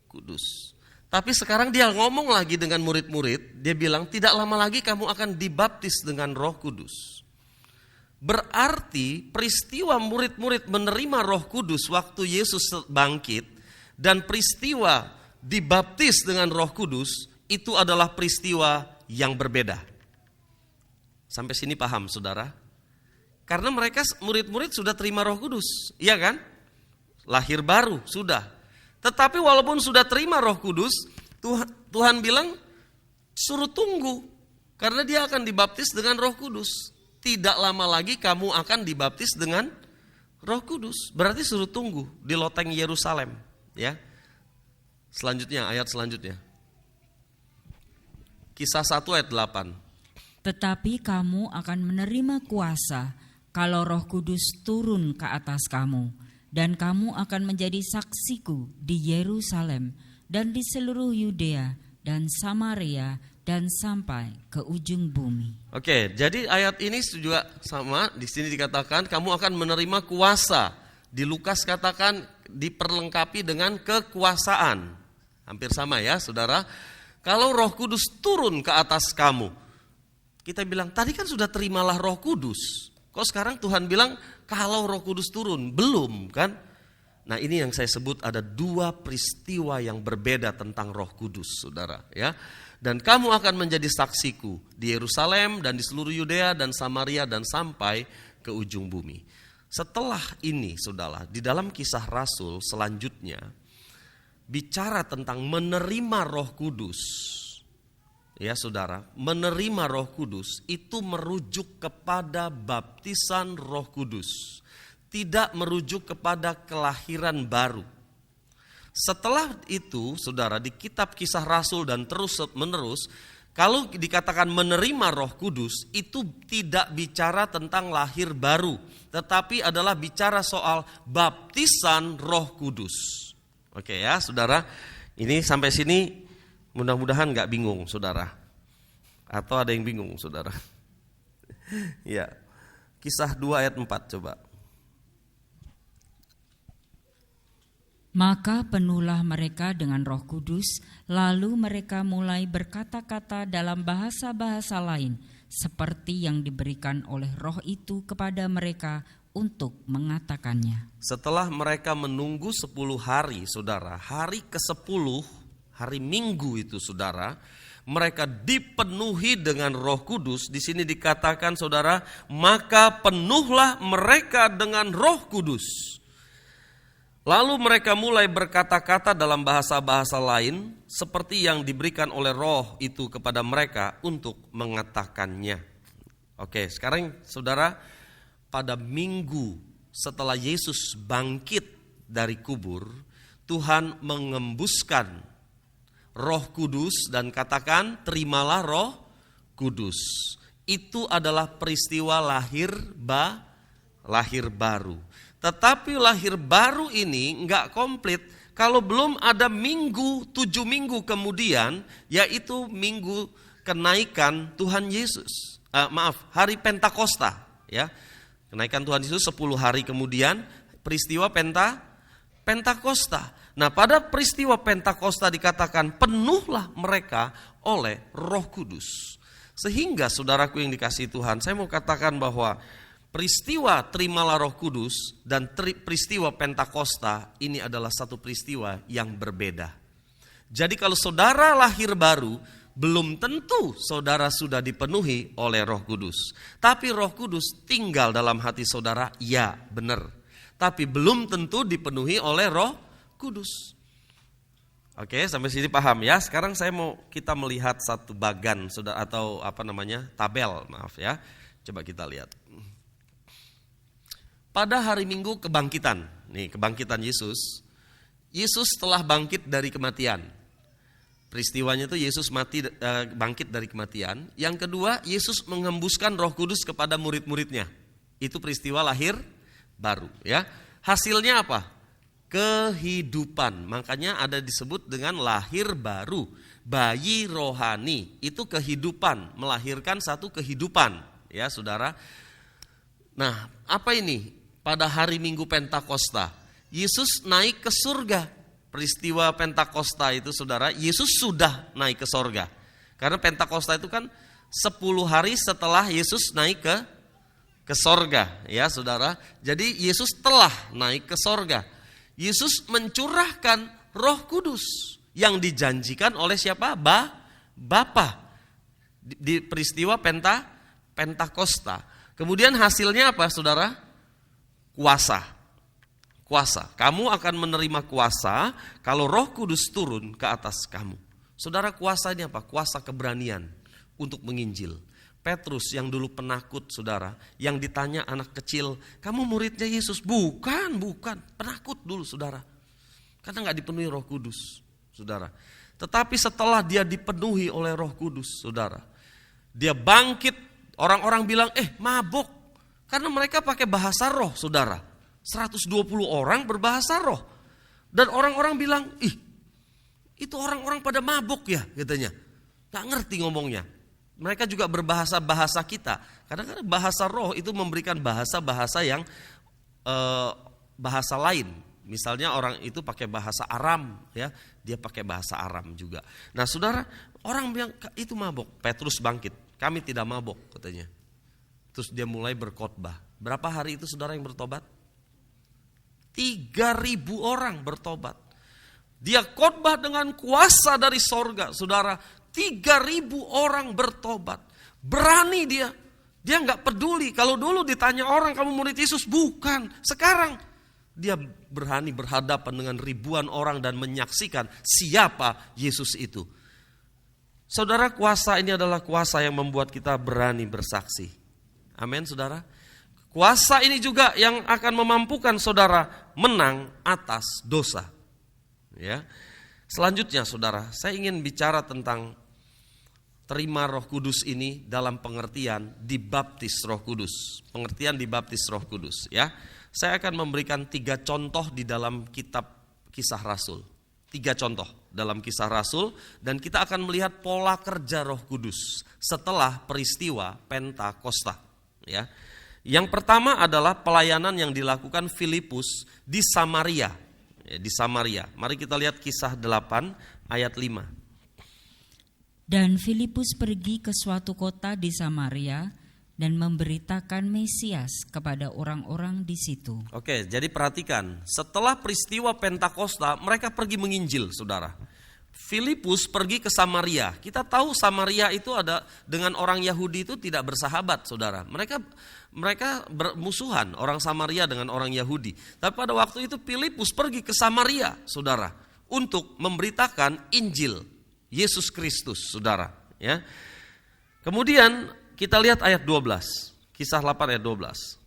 Kudus. Tapi sekarang dia ngomong lagi dengan murid-murid, dia bilang tidak lama lagi kamu akan dibaptis dengan Roh Kudus. Berarti peristiwa murid-murid menerima Roh Kudus waktu Yesus bangkit dan peristiwa dibaptis dengan Roh Kudus itu adalah peristiwa yang berbeda. Sampai sini paham, saudara? Karena mereka murid-murid sudah terima Roh Kudus, iya kan? Lahir baru, sudah. Tetapi walaupun sudah terima Roh Kudus, Tuhan bilang suruh tunggu. Karena dia akan dibaptis dengan Roh Kudus. Tidak lama lagi kamu akan dibaptis dengan Roh Kudus. Berarti suruh tunggu di loteng Yerusalem. Ya. Selanjutnya, ayat selanjutnya. Kisah 1 ayat 8. Tetapi kamu akan menerima kuasa kalau Roh Kudus turun ke atas kamu. Dan kamu akan menjadi saksiku di Yerusalem dan di seluruh Yudea dan Samaria dan sampai ke ujung bumi. Oke, jadi ayat ini juga sama. Di sini dikatakan kamu akan menerima kuasa. Di Lukas katakan diperlengkapi dengan kekuasaan. Hampir sama ya, saudara. Kalau Roh Kudus turun ke atas kamu, kita bilang tadi kan sudah terimalah Roh Kudus. Kok sekarang Tuhan bilang kalau Roh Kudus turun? Belum kan? Nah, ini yang saya sebut ada 2 peristiwa yang berbeda tentang Roh Kudus, saudara. Ya, dan kamu akan menjadi saksiku di Yerusalem dan di seluruh Yudea dan Samaria dan sampai ke ujung bumi. Setelah ini, saudara, di dalam Kisah Rasul selanjutnya bicara tentang menerima Roh Kudus. Ya saudara, menerima Roh Kudus itu merujuk kepada baptisan Roh Kudus. tidak merujuk kepada kelahiran baru. Setelah itu, saudara, di kitab Kisah Rasul dan terus menerus, kalau dikatakan menerima Roh Kudus, itu tidak bicara tentang lahir baru, tetapi adalah bicara soal baptisan Roh Kudus. Oke ya, saudara, ini sampai sini mudah-mudahan nggak bingung, saudara. Atau ada yang bingung, saudara? Ya, Kisah 2 ayat 4 coba. Maka penuhlah mereka dengan Roh Kudus, lalu mereka mulai berkata-kata dalam bahasa-bahasa lain, seperti yang diberikan oleh Roh itu kepada mereka untuk mengatakannya. Setelah mereka menunggu 10 hari, saudara, hari ke-10, hari Minggu itu, saudara, mereka dipenuhi dengan Roh Kudus. Di sini dikatakan, saudara, maka penuhlah mereka dengan Roh Kudus. Lalu mereka mulai berkata-kata dalam bahasa-bahasa lain seperti yang diberikan oleh Roh itu kepada mereka untuk mengatakannya. Oke, sekarang saudara, pada minggu setelah Yesus bangkit dari kubur, Tuhan mengembuskan Roh Kudus dan katakan, terimalah Roh Kudus. Itu adalah peristiwa lahir baru. Tetapi lahir baru ini enggak komplit kalau belum ada 7 minggu kemudian, yaitu minggu kenaikan Tuhan Yesus. Hari Pentakosta, ya. Kenaikan Tuhan Yesus 10 hari kemudian, peristiwa Pentakosta. Nah, pada peristiwa Pentakosta dikatakan penuhlah mereka oleh Roh Kudus. Sehingga saudaraku yang dikasihi Tuhan, saya mau katakan bahwa peristiwa terimalah Roh Kudus dan peristiwa Pentakosta ini adalah satu peristiwa yang berbeda. Jadi kalau saudara lahir baru, belum tentu saudara sudah dipenuhi oleh Roh Kudus. Tapi Roh Kudus tinggal dalam hati saudara, ya benar. Tapi belum tentu dipenuhi oleh Roh Kudus. Oke, sampai sini paham ya. Sekarang saya mau kita melihat satu bagan atau tabel, maaf ya. Coba kita lihat. Pada hari Minggu kebangkitan, kebangkitan Yesus telah bangkit dari kematian. Peristiwanya itu Yesus bangkit dari kematian. Yang kedua, Yesus mengembuskan Roh Kudus kepada murid-muridnya. Itu peristiwa lahir baru, ya. Hasilnya apa? Kehidupan. Makanya ada disebut dengan lahir baru. Bayi rohani itu kehidupan, melahirkan satu kehidupan, ya saudara. Nah, apa ini? Pada hari Minggu Pentakosta, Yesus naik ke surga. Peristiwa Pentakosta itu, saudara, Yesus sudah naik ke surga. Karena Pentakosta itu kan 10 hari setelah Yesus naik ke surga, ya saudara. Jadi Yesus telah naik ke surga. Yesus mencurahkan Roh Kudus yang dijanjikan oleh siapa? Bapa. Di peristiwa Pentakosta. Kemudian hasilnya apa, saudara? Kuasa. Kamu akan menerima kuasa kalau Roh Kudus turun ke atas kamu. Saudara, kuasa ini apa? Kuasa keberanian untuk menginjil. Petrus yang dulu penakut, saudara, yang ditanya anak kecil, kamu muridnya Yesus? Bukan, penakut dulu, saudara. Karena gak dipenuhi Roh Kudus, saudara. Tetapi setelah dia dipenuhi oleh Roh Kudus, saudara, dia bangkit. Orang-orang bilang, mabuk. Karena mereka pakai bahasa roh, saudara. 120 orang berbahasa roh. Dan orang-orang bilang, itu orang-orang pada mabuk ya, katanya. Gak ngerti ngomongnya. Mereka juga berbahasa-bahasa kita. Kadang-kadang bahasa roh itu memberikan bahasa-bahasa yang bahasa lain. Misalnya orang itu pakai bahasa Aram, ya, dia pakai bahasa Aram juga. Nah, saudara, orang bilang itu mabuk. Petrus bangkit, kami tidak mabuk, katanya. Terus dia mulai berkhotbah. Berapa hari itu saudara yang bertobat? 3.000 orang bertobat. Dia khotbah dengan kuasa dari sorga, saudara. 3.000 orang bertobat. Berani dia. Dia gak peduli. Kalau dulu ditanya orang, kamu murid Yesus? Bukan. Sekarang dia berani berhadapan dengan ribuan orang dan menyaksikan siapa Yesus itu. Saudara, kuasa ini adalah kuasa yang membuat kita berani bersaksi. Amin, saudara. Kuasa ini juga yang akan memampukan saudara menang atas dosa. Ya. Selanjutnya saudara, saya ingin bicara tentang terima Roh Kudus ini dalam pengertian dibaptis Roh Kudus. Pengertian dibaptis Roh Kudus, ya. Saya akan memberikan 3 contoh di dalam kitab Kisah Rasul. 3 contoh dalam Kisah Rasul, dan kita akan melihat pola kerja Roh Kudus setelah peristiwa Pentakosta, ya. Yang pertama adalah pelayanan yang dilakukan Filipus di Samaria. Ya, di Samaria. Mari kita lihat Kisah 8 ayat 5. Dan Filipus pergi ke suatu kota di Samaria dan memberitakan Mesias kepada orang-orang di situ. Oke, jadi perhatikan, setelah peristiwa Pentakosta mereka pergi menginjil, saudara. Filipus pergi ke Samaria. Kita tahu Samaria itu ada dengan orang Yahudi itu tidak bersahabat, saudara. Mereka bermusuhan, orang Samaria dengan orang Yahudi. Tapi pada waktu itu Filipus pergi ke Samaria, saudara, untuk memberitakan Injil Yesus Kristus, saudara. Ya. Kemudian kita lihat ayat 12, Kisah 8 ayat 12.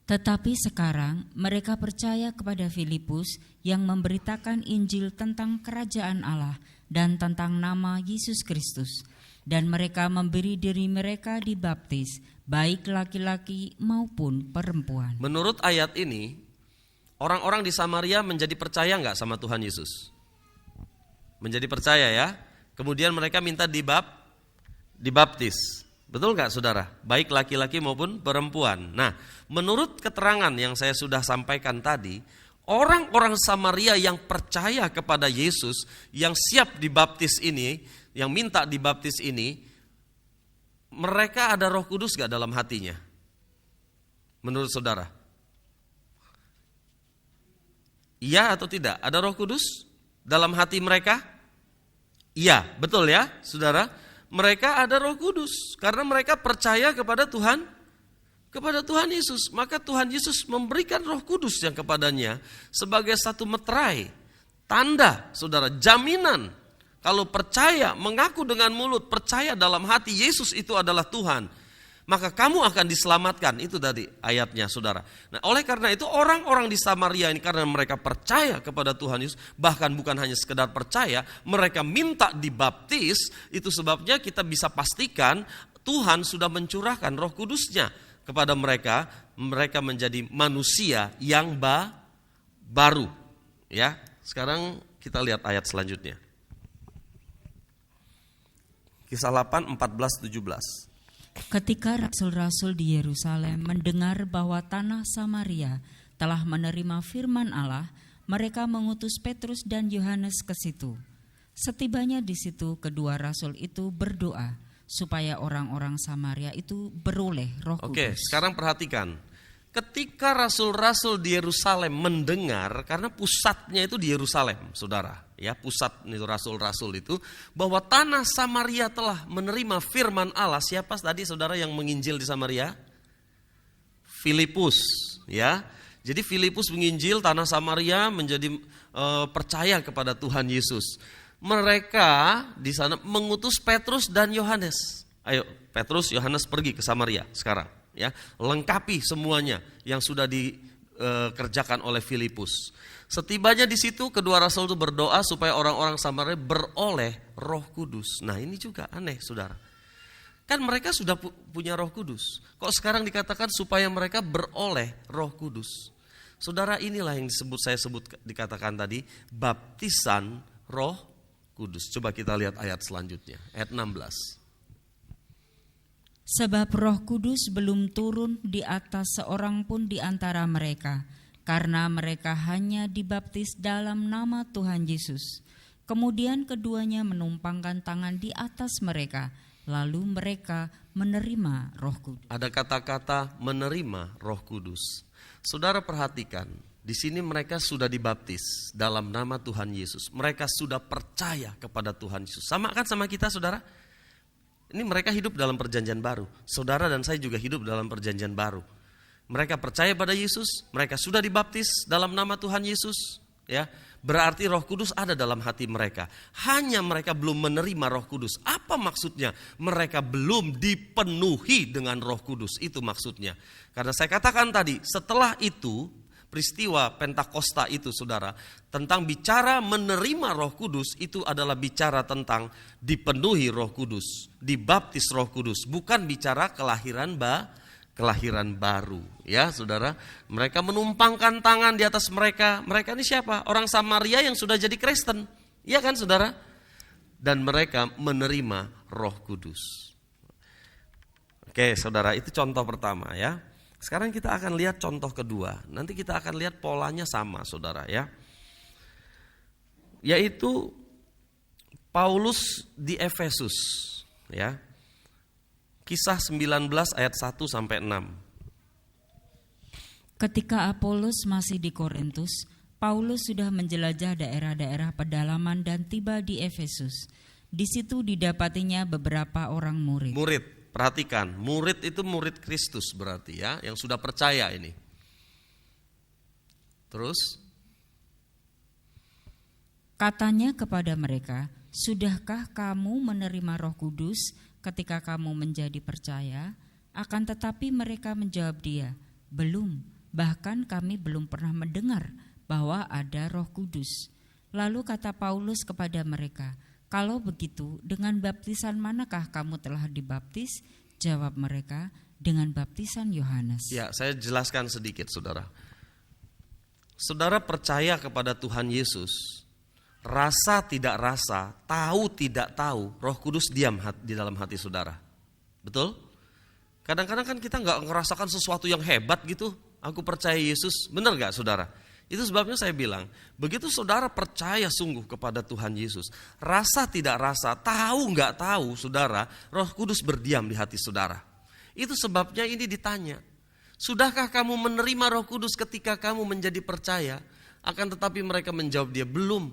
Tetapi sekarang mereka percaya kepada Filipus yang memberitakan Injil tentang kerajaan Allah dan tentang nama Yesus Kristus. Dan mereka memberi diri mereka dibaptis, baik laki-laki maupun perempuan. Menurut ayat ini, orang-orang di Samaria menjadi percaya nggak sama Tuhan Yesus? Menjadi percaya, ya. Kemudian mereka minta dibaptis. Betul nggak, saudara? Baik laki-laki maupun perempuan. Nah, menurut keterangan yang saya sudah sampaikan tadi, orang-orang Samaria yang percaya kepada Yesus, yang siap dibaptis ini, yang minta dibaptis ini, mereka ada Roh Kudus nggak dalam hatinya? Menurut saudara? Iya atau tidak? Ada Roh Kudus dalam hati mereka? Iya, betul ya, saudara? Mereka ada Roh Kudus karena mereka percaya kepada Tuhan Yesus. Maka Tuhan Yesus memberikan Roh Kudus yang kepadanya sebagai satu meterai, tanda, saudara, jaminan. Kalau percaya, mengaku dengan mulut, percaya dalam hati Yesus itu adalah Tuhan, maka kamu akan diselamatkan. Itu tadi ayatnya, saudara. Nah, oleh karena itu orang-orang di Samaria ini karena mereka percaya kepada Tuhan Yesus, bahkan bukan hanya sekedar percaya, mereka minta dibaptis. Itu sebabnya kita bisa pastikan Tuhan sudah mencurahkan Roh Kudus-Nya kepada mereka. Mereka menjadi manusia yang baru. Ya, sekarang kita lihat ayat selanjutnya. Kisah 8, 14, 17. Ketika rasul-rasul di Yerusalem mendengar bahwa tanah Samaria telah menerima firman Allah, mereka mengutus Petrus dan Yohanes ke situ. Setibanya di situ, kedua rasul itu berdoa supaya orang-orang Samaria itu beroleh Roh Kudus. Oke, sekarang perhatikan. Ketika rasul-rasul di Yerusalem mendengar, karena pusatnya itu di Yerusalem, saudara, ya, pusat itu rasul-rasul itu, bahwa tanah Samaria telah menerima firman Allah. Siapa tadi, saudara, yang menginjil di Samaria? Filipus, ya. Jadi Filipus menginjil tanah Samaria, menjadi percaya kepada Tuhan Yesus. Mereka di sana mengutus Petrus dan Yohanes. Ayo, Petrus, Yohanes pergi ke Samaria sekarang. Ya, lengkapi semuanya yang sudah dikerjakan oleh Filipus. Setibanya di situ, kedua rasul itu berdoa supaya orang-orang Samaria beroleh Roh Kudus. Nah, ini juga aneh, saudara. Kan mereka sudah punya Roh Kudus. Kok sekarang dikatakan supaya mereka beroleh Roh Kudus? Saudara, inilah yang saya sebut dikatakan tadi baptisan Roh Kudus. Coba kita lihat ayat selanjutnya, ayat 16. Sebab Roh Kudus belum turun di atas seorang pun di antara mereka, karena mereka hanya dibaptis dalam nama Tuhan Yesus. Kemudian keduanya menumpangkan tangan di atas mereka, lalu mereka menerima Roh Kudus. Ada kata-kata menerima Roh Kudus. Saudara perhatikan, di sini mereka sudah dibaptis dalam nama Tuhan Yesus. Mereka sudah percaya kepada Tuhan Yesus. Sama kan sama kita, saudara? Ini mereka hidup dalam perjanjian baru. Saudara dan saya juga hidup dalam perjanjian baru. Mereka percaya pada Yesus, mereka sudah dibaptis dalam nama Tuhan Yesus, ya. Berarti Roh Kudus ada dalam hati mereka. Hanya mereka belum menerima Roh Kudus. Apa maksudnya? Mereka belum dipenuhi dengan Roh Kudus. Itu maksudnya. Karena saya katakan tadi, setelah itu, peristiwa Pentakosta itu saudara, tentang bicara menerima Roh Kudus, itu adalah bicara tentang dipenuhi Roh Kudus, dibaptis Roh Kudus, bukan bicara kelahiran baru, ya saudara. Mereka menumpangkan tangan di atas mereka. Mereka ini siapa? Orang Samaria yang sudah jadi Kristen, iya kan saudara? Dan mereka menerima Roh Kudus. Oke saudara, itu contoh pertama ya. Sekarang kita akan lihat contoh kedua. Nanti kita akan lihat polanya sama saudara ya. Yaitu Paulus di Efesus ya. Kisah 19 ayat 1 sampai 6. Ketika Apolos masih di Korintus, Paulus sudah menjelajah daerah-daerah pedalaman dan tiba di Efesus. Di situ didapatinya beberapa orang murid. Murid, perhatikan, murid itu murid Kristus berarti ya, yang sudah percaya ini. Terus Katanya kepada mereka, "Sudahkah kamu menerima Roh Kudus ketika kamu menjadi percaya?" Akan tetapi mereka menjawab dia, "Belum, bahkan kami belum pernah mendengar bahwa ada Roh Kudus." Lalu kata Paulus kepada mereka, "Kalau begitu, dengan baptisan manakah kamu telah dibaptis?" Jawab mereka, "Dengan baptisan Yohanes." ya, saya jelaskan sedikit saudara. Saudara percaya kepada Tuhan Yesus, rasa tidak rasa, tahu tidak tahu, Roh Kudus diam di dalam hati saudara. Betul? Kadang-kadang kan kita nggak ngerasakan sesuatu yang hebat gitu. Aku percaya Yesus, benar nggak saudara? Itu sebabnya saya bilang, begitu saudara percaya sungguh kepada Tuhan Yesus, rasa tidak rasa, tahu nggak tahu saudara, Roh Kudus berdiam di hati saudara. Itu sebabnya ini ditanya, sudahkah kamu menerima Roh Kudus ketika kamu menjadi percaya? Akan tetapi mereka menjawab dia, belum.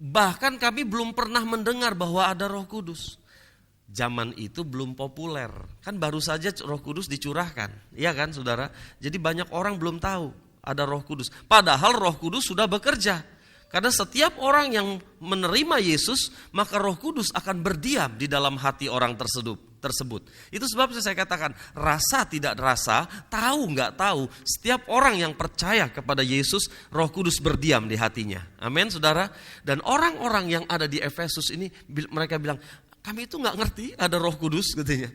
Bahkan kami belum pernah mendengar bahwa ada Roh Kudus. Zaman itu belum populer, kan baru saja Roh Kudus dicurahkan, iya kan saudara? Jadi banyak orang belum tahu ada Roh Kudus. Padahal Roh Kudus sudah bekerja. Karena setiap orang yang menerima Yesus, maka Roh Kudus akan berdiam di dalam hati orang tersebut. Itu sebabnya saya katakan, rasa tidak rasa, tahu nggak tahu, setiap orang yang percaya kepada Yesus, Roh Kudus berdiam di hatinya. Amin saudara. Dan orang-orang yang ada di Efesus ini, mereka bilang, kami itu nggak ngerti ada Roh Kudus katanya.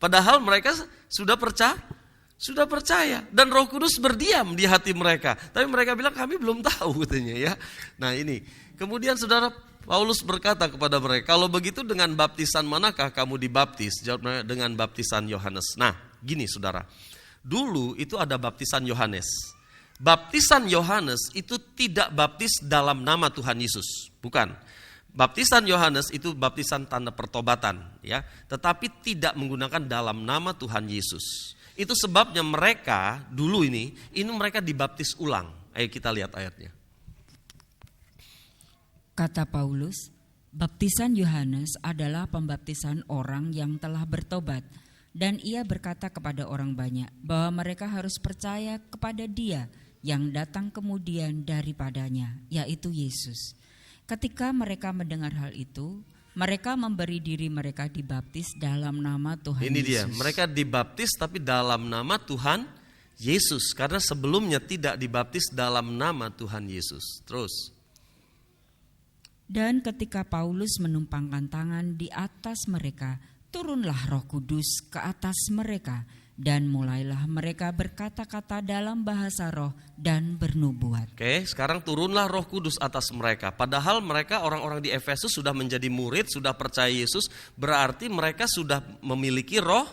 Padahal mereka sudah percaya dan Roh Kudus berdiam di hati mereka. Tapi mereka bilang kami belum tahu katanya ya. Nah ini, kemudian saudara Paulus berkata kepada mereka, kalau begitu dengan baptisan manakah kamu dibaptis? Jawab mereka, dengan baptisan Yohanes. Nah gini saudara, dulu itu ada baptisan Yohanes. Baptisan Yohanes itu tidak baptis dalam nama Tuhan Yesus, bukan. Baptisan Yohanes itu baptisan tanda pertobatan ya, tetapi tidak menggunakan dalam nama Tuhan Yesus. Itu sebabnya mereka dulu ini mereka dibaptis ulang. Ayo kita lihat ayatnya. Kata Paulus, baptisan Yohanes adalah pembaptisan orang yang telah bertobat, dan ia berkata kepada orang banyak bahwa mereka harus percaya kepada Dia yang datang kemudian daripadanya, yaitu Yesus. Ketika mereka mendengar hal itu, mereka memberi diri mereka dibaptis dalam nama Tuhan Yesus. Ini dia, mereka dibaptis tapi dalam nama Tuhan Yesus. Karena sebelumnya tidak dibaptis dalam nama Tuhan Yesus. Terus. Dan ketika Paulus menumpangkan tangan di atas mereka, turunlah Roh Kudus ke atas mereka. Dan mulailah mereka berkata-kata dalam bahasa roh dan bernubuat. Oke, sekarang turunlah Roh Kudus atas mereka. Padahal mereka orang-orang di Efesus sudah menjadi murid, sudah percaya Yesus. Berarti mereka sudah memiliki Roh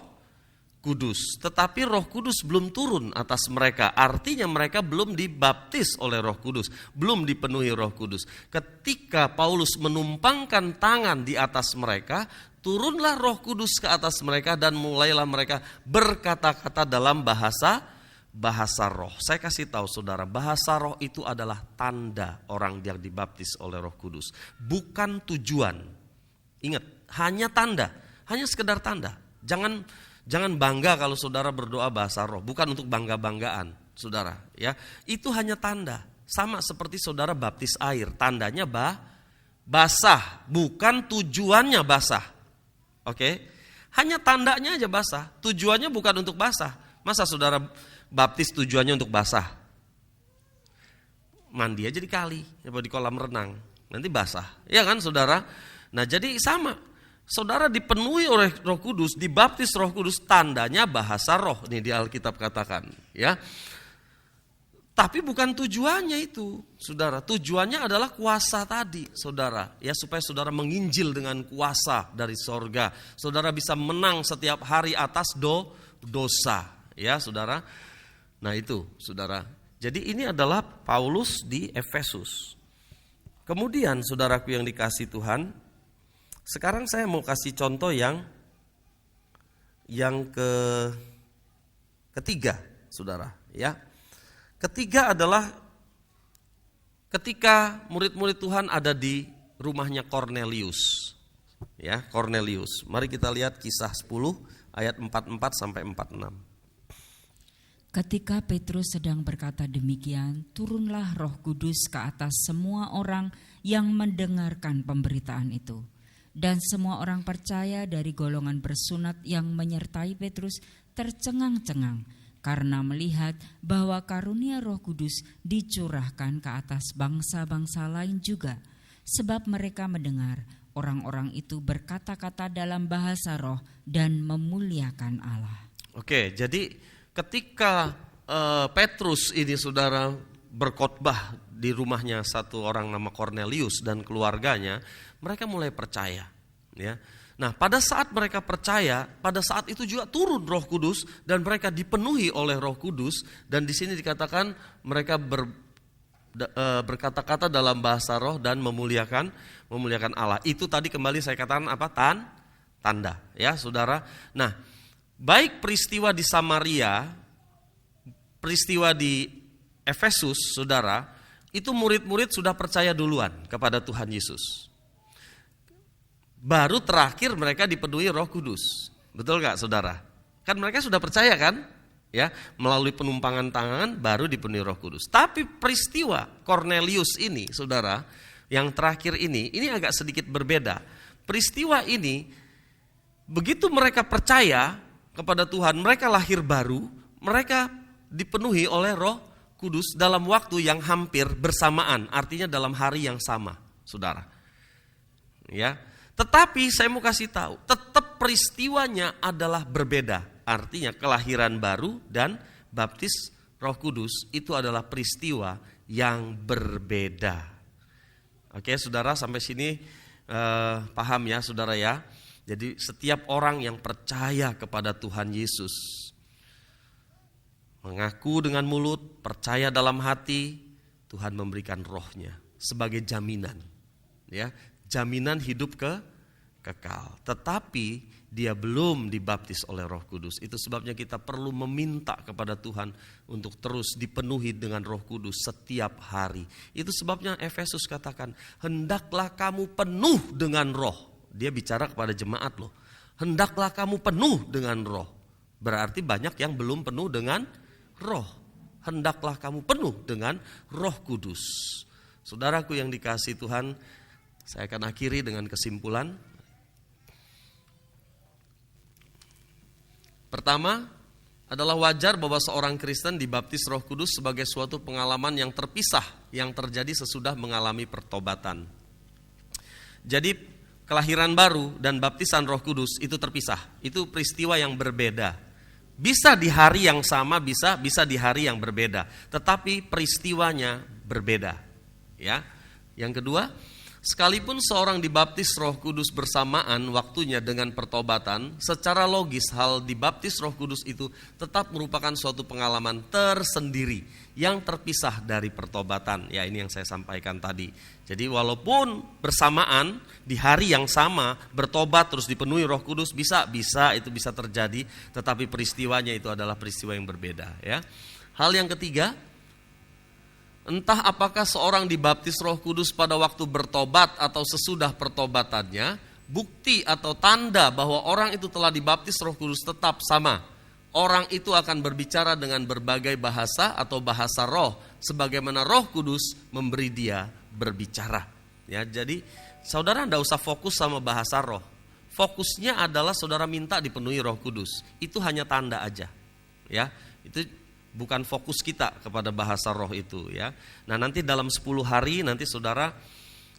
Kudus. Tetapi Roh Kudus belum turun atas mereka. Artinya mereka belum dibaptis oleh Roh Kudus. Belum dipenuhi Roh Kudus. Ketika Paulus menumpangkan tangan di atas mereka, turunlah Roh Kudus ke atas mereka dan mulailah mereka berkata-kata dalam bahasa roh. Saya kasih tahu saudara, bahasa roh itu adalah tanda orang yang dibaptis oleh Roh Kudus, bukan tujuan. Ingat, hanya tanda, hanya sekedar tanda. Jangan bangga kalau saudara berdoa bahasa roh, bukan untuk bangga-banggaan, saudara. Ya, itu hanya tanda. sama seperti saudara baptis air, tandanya basah, bukan tujuannya basah. Oke? Hanya tandanya aja basah, tujuannya bukan untuk basah. Masa saudara baptis tujuannya untuk basah? Mandi aja di kali, atau di kolam renang, nanti basah. Ya kan saudara? Nah jadi sama, saudara dipenuhi oleh Roh Kudus, dibaptis Roh Kudus, tandanya bahasa roh. Ini di Alkitab katakan, ya. Tapi bukan tujuannya itu, saudara. Tujuannya adalah kuasa tadi, saudara. Ya, supaya saudara menginjil dengan kuasa dari sorga. Saudara bisa menang setiap hari atas dosa, ya, saudara. Nah itu, saudara. Jadi ini adalah Paulus di Efesus. Kemudian, saudaraku yang dikasihi Tuhan, sekarang saya mau kasih contoh yang ketiga, saudara. Ya. Ketiga adalah ketika murid-murid Tuhan ada di rumahnya Kornelius. Ya, Kornelius. Mari kita lihat Kisah 10 ayat 44 sampai 46. Ketika Petrus sedang berkata demikian, turunlah Roh Kudus ke atas semua orang yang mendengarkan pemberitaan itu. Dan semua orang percaya dari golongan bersunat yang menyertai Petrus tercengang-cengang karena melihat bahwa karunia Roh Kudus dicurahkan ke atas bangsa-bangsa lain juga, sebab mereka mendengar orang-orang itu berkata-kata dalam bahasa roh dan memuliakan Allah. Oke, jadi ketika Petrus ini saudara berkhotbah di rumahnya satu orang nama Kornelius dan keluarganya, mereka mulai percaya, ya. Nah, pada saat mereka percaya, pada saat itu juga turun Roh Kudus dan mereka dipenuhi oleh Roh Kudus, dan di sini dikatakan mereka berkata-kata dalam bahasa roh dan memuliakan Allah. Itu tadi kembali saya katakan apa? Tanda, ya, saudara. Nah, baik peristiwa di Samaria, peristiwa di Efesus, saudara, itu murid-murid sudah percaya duluan kepada Tuhan Yesus. Baru terakhir mereka dipenuhi Roh Kudus. Betul gak saudara? Kan mereka sudah percaya kan? Ya, melalui penumpangan tangan baru dipenuhi Roh Kudus. Tapi peristiwa Kornelius ini, saudara, yang terakhir ini agak sedikit berbeda. Peristiwa ini, begitu mereka percaya kepada Tuhan, mereka lahir baru, mereka dipenuhi oleh Roh Kudus dalam waktu yang hampir bersamaan, artinya dalam hari yang sama, saudara. Ya. Tetapi saya mau kasih tahu, tetap peristiwanya adalah berbeda. Artinya kelahiran baru dan baptis Roh Kudus itu adalah peristiwa yang berbeda. Oke, saudara, sampai sini paham ya, saudara ya. Jadi setiap orang yang percaya kepada Tuhan Yesus, mengaku dengan mulut, percaya dalam hati, Tuhan memberikan rohnya sebagai jaminan, ya, jaminan hidup kekal. Tetapi dia belum dibaptis oleh Roh Kudus. Itu sebabnya kita perlu meminta kepada Tuhan untuk terus dipenuhi dengan Roh Kudus setiap hari. Itu sebabnya Efesus katakan, hendaklah kamu penuh dengan roh. Dia bicara kepada jemaat loh. Hendaklah kamu penuh dengan roh. Berarti banyak yang belum penuh dengan roh. Hendaklah kamu penuh dengan Roh Kudus. Saudaraku yang dikasihi Tuhan, saya akan akhiri dengan kesimpulan. Pertama adalah wajar bahwa seorang Kristen dibaptis Roh Kudus sebagai suatu pengalaman yang terpisah yang terjadi sesudah mengalami pertobatan. Jadi kelahiran baru dan baptisan Roh Kudus itu terpisah. Itu peristiwa yang berbeda. Bisa di hari yang sama, bisa di hari yang berbeda. Tetapi peristiwanya berbeda. Ya. Yang kedua, sekalipun seorang dibaptis Roh Kudus bersamaan waktunya dengan pertobatan, secara logis hal dibaptis Roh Kudus itu tetap merupakan suatu pengalaman tersendiri yang terpisah dari pertobatan. Ya, ini yang saya sampaikan tadi. Jadi walaupun bersamaan di hari yang sama bertobat terus dipenuhi Roh Kudus bisa itu bisa terjadi, tetapi peristiwanya itu adalah peristiwa yang berbeda, ya. Hal yang ketiga, entah apakah seorang dibaptis Roh Kudus pada waktu bertobat atau sesudah pertobatannya, bukti atau tanda bahwa orang itu telah dibaptis Roh Kudus tetap sama. Orang itu akan berbicara dengan berbagai bahasa atau bahasa roh sebagaimana Roh Kudus memberi dia berbicara. Ya, jadi saudara tidak usah fokus sama bahasa roh. Fokusnya adalah saudara minta dipenuhi Roh Kudus. Itu hanya tanda aja. Ya, itu bukan fokus kita kepada bahasa roh itu ya. Nah, nanti dalam 10 hari nanti saudara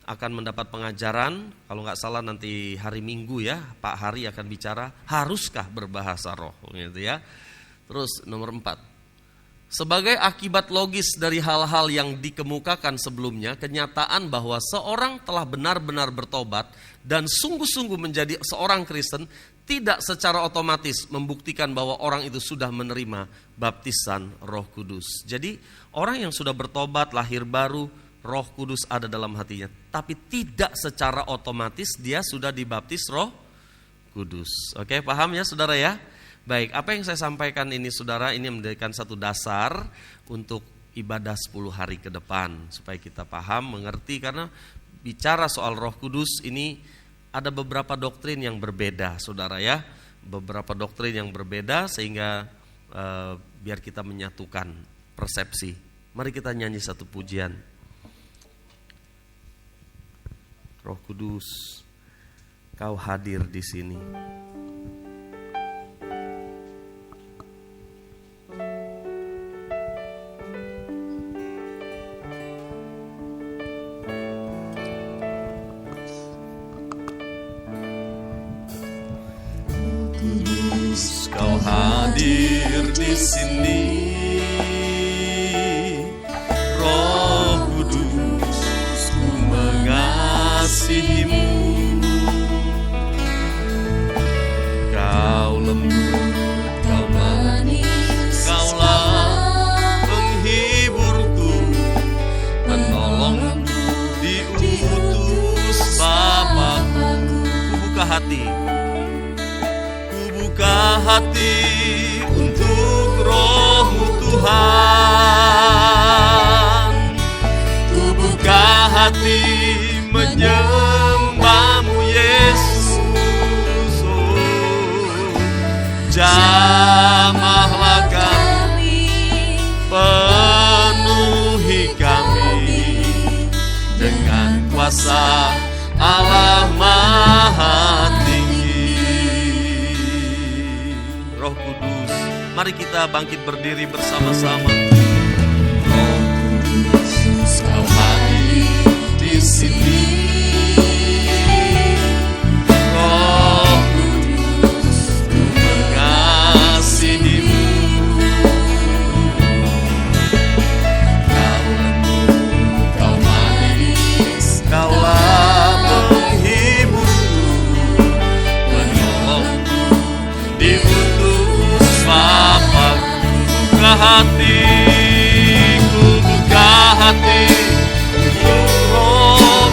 akan mendapat pengajaran, kalau nggak salah nanti hari Minggu ya, Pak Hari akan bicara haruskah berbahasa roh gitu ya. Terus nomor 4, sebagai akibat logis dari hal-hal yang dikemukakan sebelumnya, kenyataan bahwa seorang telah benar-benar bertobat dan sungguh-sungguh menjadi seorang Kristen tidak secara otomatis membuktikan bahwa orang itu sudah menerima baptisan Roh Kudus. Jadi orang yang sudah bertobat, lahir baru, Roh Kudus ada dalam hatinya, tapi tidak secara otomatis dia sudah dibaptis Roh Kudus. Oke, paham ya saudara ya? Baik, apa yang saya sampaikan ini saudara, ini menjadikan satu dasar untuk ibadah 10 hari ke depan. Supaya kita paham, mengerti, karena bicara soal Roh Kudus ini ada beberapa doktrin yang berbeda saudara ya. Beberapa doktrin yang berbeda sehingga biar kita menyatukan persepsi. Mari kita nyanyi satu pujian. Roh Kudus, Kau hadir di sini. Kudus, Kau hadir di sini. Roh Kudus, ku mengasihimu. Kau lembut, Kau manis, Kaulah penghiburku, penolongku, diutus Bapa-Ku. Ku buka hati, untuk Roh-Mu Tuhan. Ku buka hati menyembah-Mu Yesus. Jamahlah kami, penuhi kami dengan kuasa Allah Maha Tinggi. Roh Kudus, mari kita bangkit berdiri bersama-sama. Roh Kudus, Kau hadir di sini. Roh Kudus, ku mengasihimu. Kau lembut, Kau manis, Kaulah penghiburku, penolongku, diutus Bapa-Ku. Buka hatiku, buka hati untuk Roh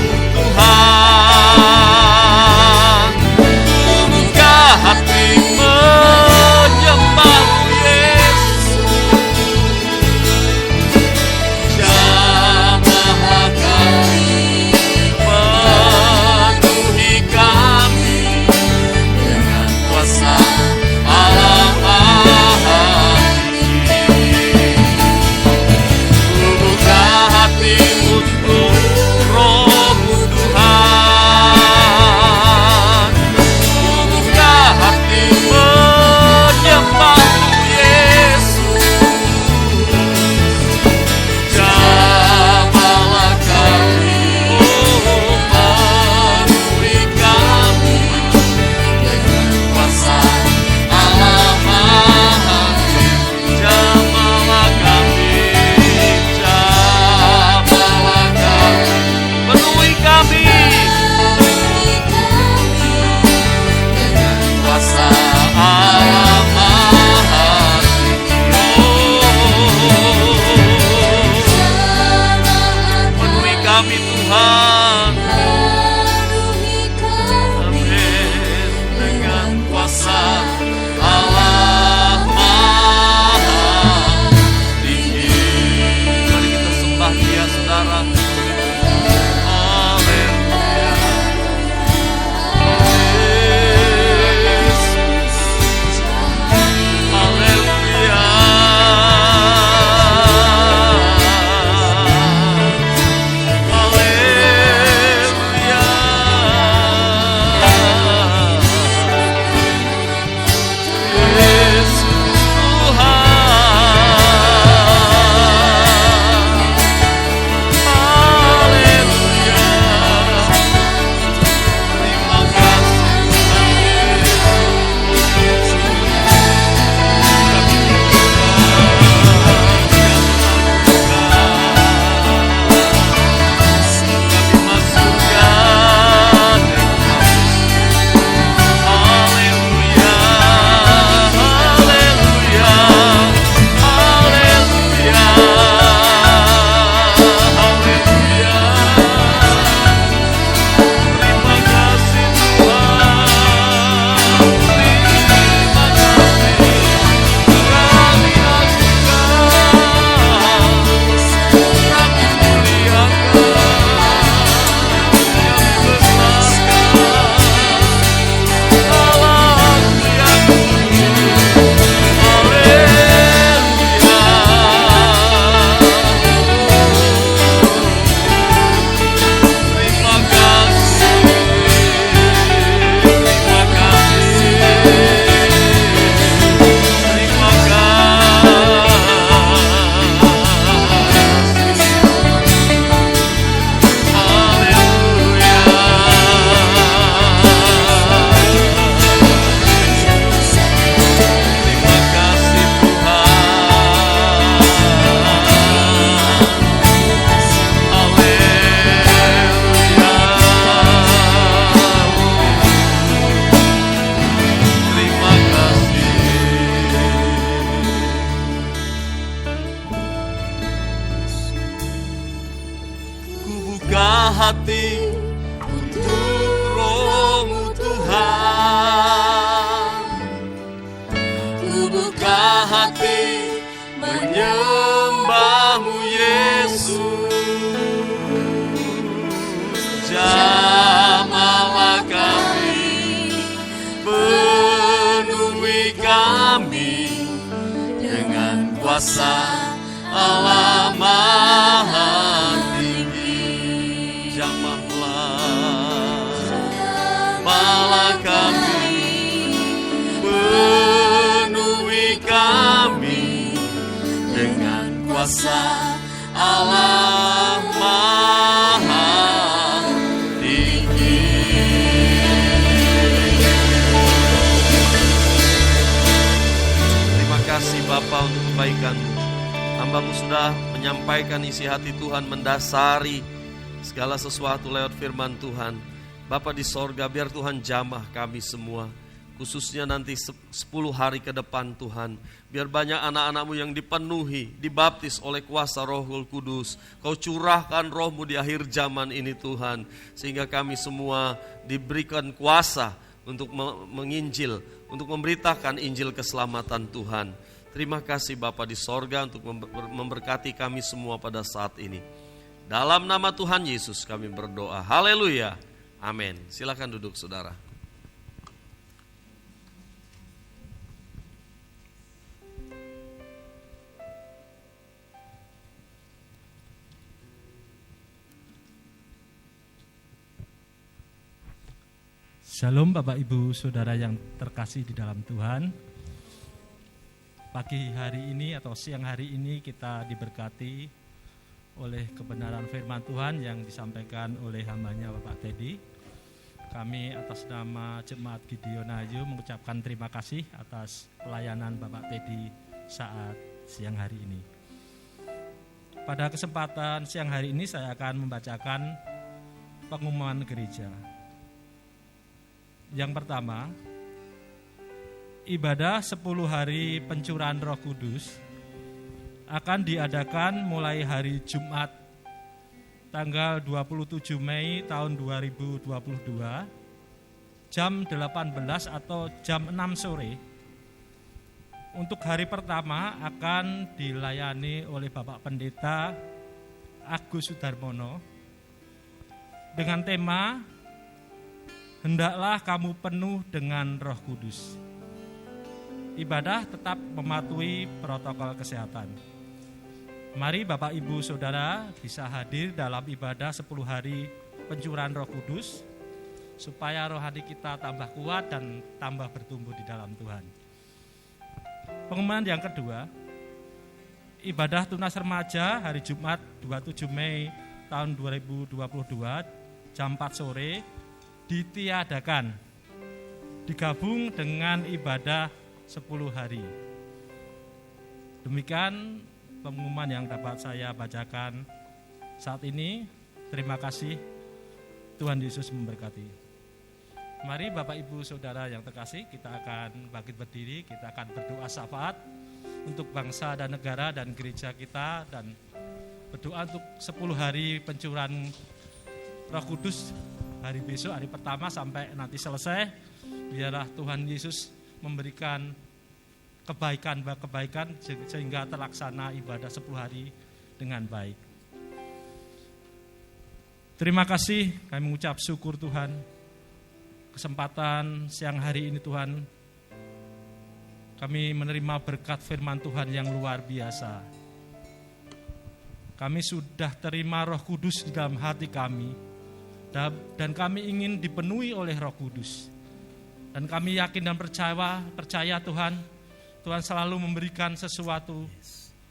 kuasa Allah Maha Tinggi. Jamahlah kami, penuhi kami dengan kuasa Allah Maha Tinggi. Terima kasih Bapa untuk kebaikan-Mu. Hamba-Mu sudah menyampaikan isi hati Tuhan, mendasari segala sesuatu lewat firman Tuhan. Bapa di sorga, biar Tuhan jamah kami semua, khususnya nanti 10 hari ke depan Tuhan. Biar banyak anak-anak-Mu yang dipenuhi, dibaptis oleh kuasa Roh Kudus. Kau curahkan Roh-Mu di akhir zaman ini Tuhan, sehingga kami semua diberikan kuasa untuk menginjil, untuk memberitakan Injil keselamatan Tuhan. Terima kasih Bapa di sorga untuk memberkati kami semua pada saat ini. Dalam nama Tuhan Yesus kami berdoa. Haleluya. Amin. Silakan duduk saudara. Shalom Bapak Ibu Saudara yang terkasih di dalam Tuhan. Pagi hari ini atau siang hari ini kita diberkati oleh kebenaran firman Tuhan yang disampaikan oleh hambanya Bapak Teddy. Kami atas nama Jemaat Gideon Ayu mengucapkan terima kasih atas pelayanan Bapak Teddy saat siang hari ini. Pada kesempatan siang hari ini saya akan membacakan pengumuman gereja. Yang pertama, ibadah 10 hari pencurahan Roh Kudus akan diadakan mulai hari Jumat tanggal 27 Mei tahun 2022 jam 18 atau jam 6 sore. Untuk hari pertama akan dilayani oleh Bapak Pendeta Agus Sudarmono dengan tema Hendaklah kamu penuh dengan Roh Kudus. Ibadah tetap mematuhi protokol kesehatan. Mari Bapak Ibu Saudara bisa hadir dalam ibadah 10 hari pencurahan Roh Kudus supaya rohani kita tambah kuat dan tambah bertumbuh di dalam Tuhan. Pengumuman yang kedua, ibadah tunas remaja hari Jumat 27 Mei tahun 2022 jam 4 sore ditiadakan, digabung dengan ibadah 10 hari. Demikian pengumuman yang dapat saya bacakan saat ini. Terima kasih, Tuhan Yesus memberkati. Mari Bapak Ibu Saudara yang terkasih, kita akan bangkit berdiri, kita akan berdoa syafaat untuk bangsa dan negara dan gereja kita, dan berdoa untuk 10 hari pencurahan Roh Kudus hari besok, hari pertama sampai nanti selesai. Biarlah Tuhan Yesus memberikan kebaikan sehingga terlaksana ibadah 10 hari dengan baik. Terima kasih, kami mengucap syukur Tuhan. Kesempatan siang hari ini Tuhan, kami menerima berkat firman Tuhan yang luar biasa. Kami sudah terima Roh Kudus di dalam hati kami, dan kami ingin dipenuhi oleh Roh Kudus. Dan kami yakin dan percaya Tuhan selalu memberikan sesuatu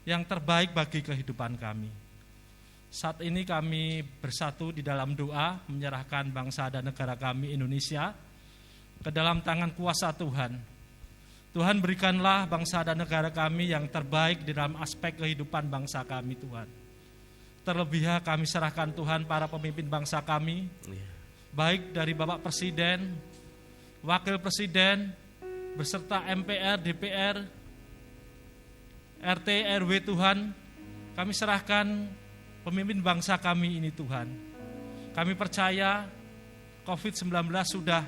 yang terbaik bagi kehidupan kami. Saat ini kami bersatu di dalam doa menyerahkan bangsa dan negara kami Indonesia ke dalam tangan kuasa Tuhan. Tuhan, berikanlah bangsa dan negara kami yang terbaik di dalam aspek kehidupan bangsa kami Tuhan. Terlebih kami serahkan Tuhan para pemimpin bangsa kami, baik dari Bapak Presiden, Wakil Presiden, beserta MPR, DPR, RT, RW Tuhan. Kami serahkan pemimpin bangsa kami ini Tuhan. Kami percaya COVID-19 sudah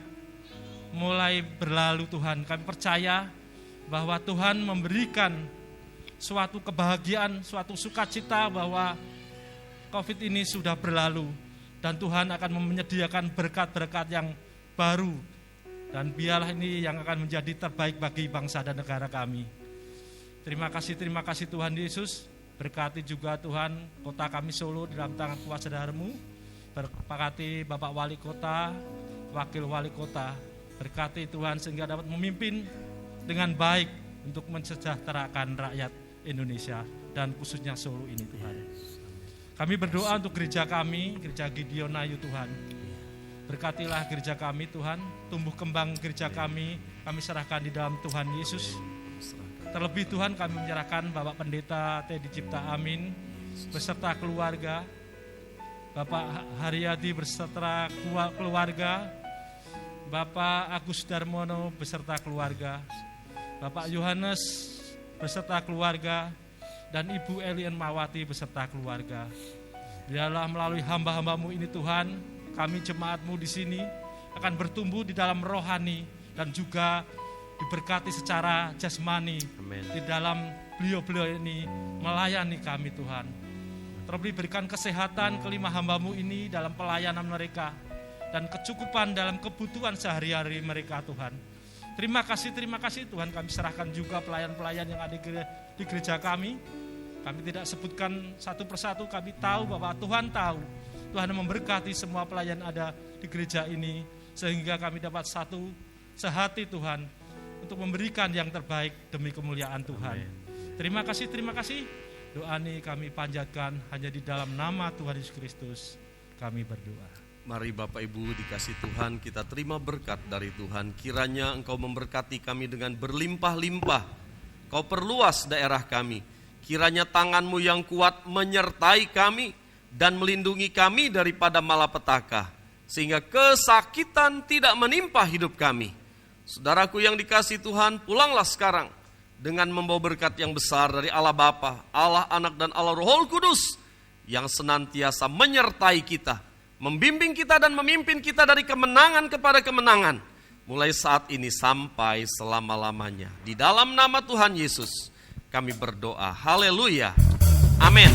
mulai berlalu Tuhan. Kami percaya bahwa Tuhan memberikan suatu kebahagiaan, suatu sukacita bahwa COVID ini sudah berlalu, dan Tuhan akan menyediakan berkat-berkat yang baru, dan biarlah ini yang akan menjadi terbaik bagi bangsa dan negara kami. Terima kasih Tuhan Yesus. Berkati juga Tuhan kota kami Solo dalam tangan kuasa darah-Mu. Berkati Bapak Wali Kota, Wakil Wali Kota. Berkati Tuhan sehingga dapat memimpin dengan baik untuk mensejahterakan rakyat Indonesia dan khususnya Solo ini Tuhan. Kami berdoa untuk gereja kami, Gereja Gideon Ayu Tuhan. Berkatilah gereja kami Tuhan, tumbuh kembang gereja kami serahkan di dalam Tuhan Yesus. Terlebih Tuhan kami menyerahkan Bapak Pendeta Teddy Cipta Amin beserta keluarga, Bapak Haryadi beserta keluarga, Bapak Agus Darmono beserta keluarga, Bapak Yohanes beserta keluarga, dan Ibu Elian Mawati beserta keluarga. Biarlah melalui hamba-hamba-Mu ini Tuhan, kami jemaat-Mu di sini akan bertumbuh di dalam rohani dan juga diberkati secara jasmani. Amen. Di dalam beliau-beliau ini melayani kami Tuhan. Terlebih berikan kesehatan kelima hamba-Mu ini dalam pelayanan mereka dan kecukupan dalam kebutuhan sehari-hari mereka Tuhan. Terima kasih Tuhan, kami serahkan juga pelayan-pelayan yang ada di gereja kami. Kami tidak sebutkan satu persatu, kami tahu bahwa Tuhan tahu. Tuhan memberkati semua pelayan ada di gereja ini sehingga kami dapat satu sehati Tuhan untuk memberikan yang terbaik demi kemuliaan Tuhan. Terima kasih. Doa ini kami panjatkan hanya di dalam nama Tuhan Yesus Kristus kami berdoa. Mari Bapak Ibu dikasih Tuhan, kita terima berkat dari Tuhan. Kiranya Engkau memberkati kami dengan berlimpah-limpah. Kau perluas daerah kami. Kiranya tangan-Mu yang kuat menyertai kami dan melindungi kami daripada malapetaka, sehingga kesakitan tidak menimpa hidup kami. Saudaraku yang dikasih Tuhan, pulanglah sekarang dengan membawa berkat yang besar dari Allah Bapa, Allah Anak dan Allah Roh Kudus yang senantiasa menyertai kita, membimbing kita dan memimpin kita dari kemenangan kepada kemenangan, mulai saat ini sampai selama-lamanya. Di dalam nama Tuhan Yesus kami berdoa. Haleluya. Amin.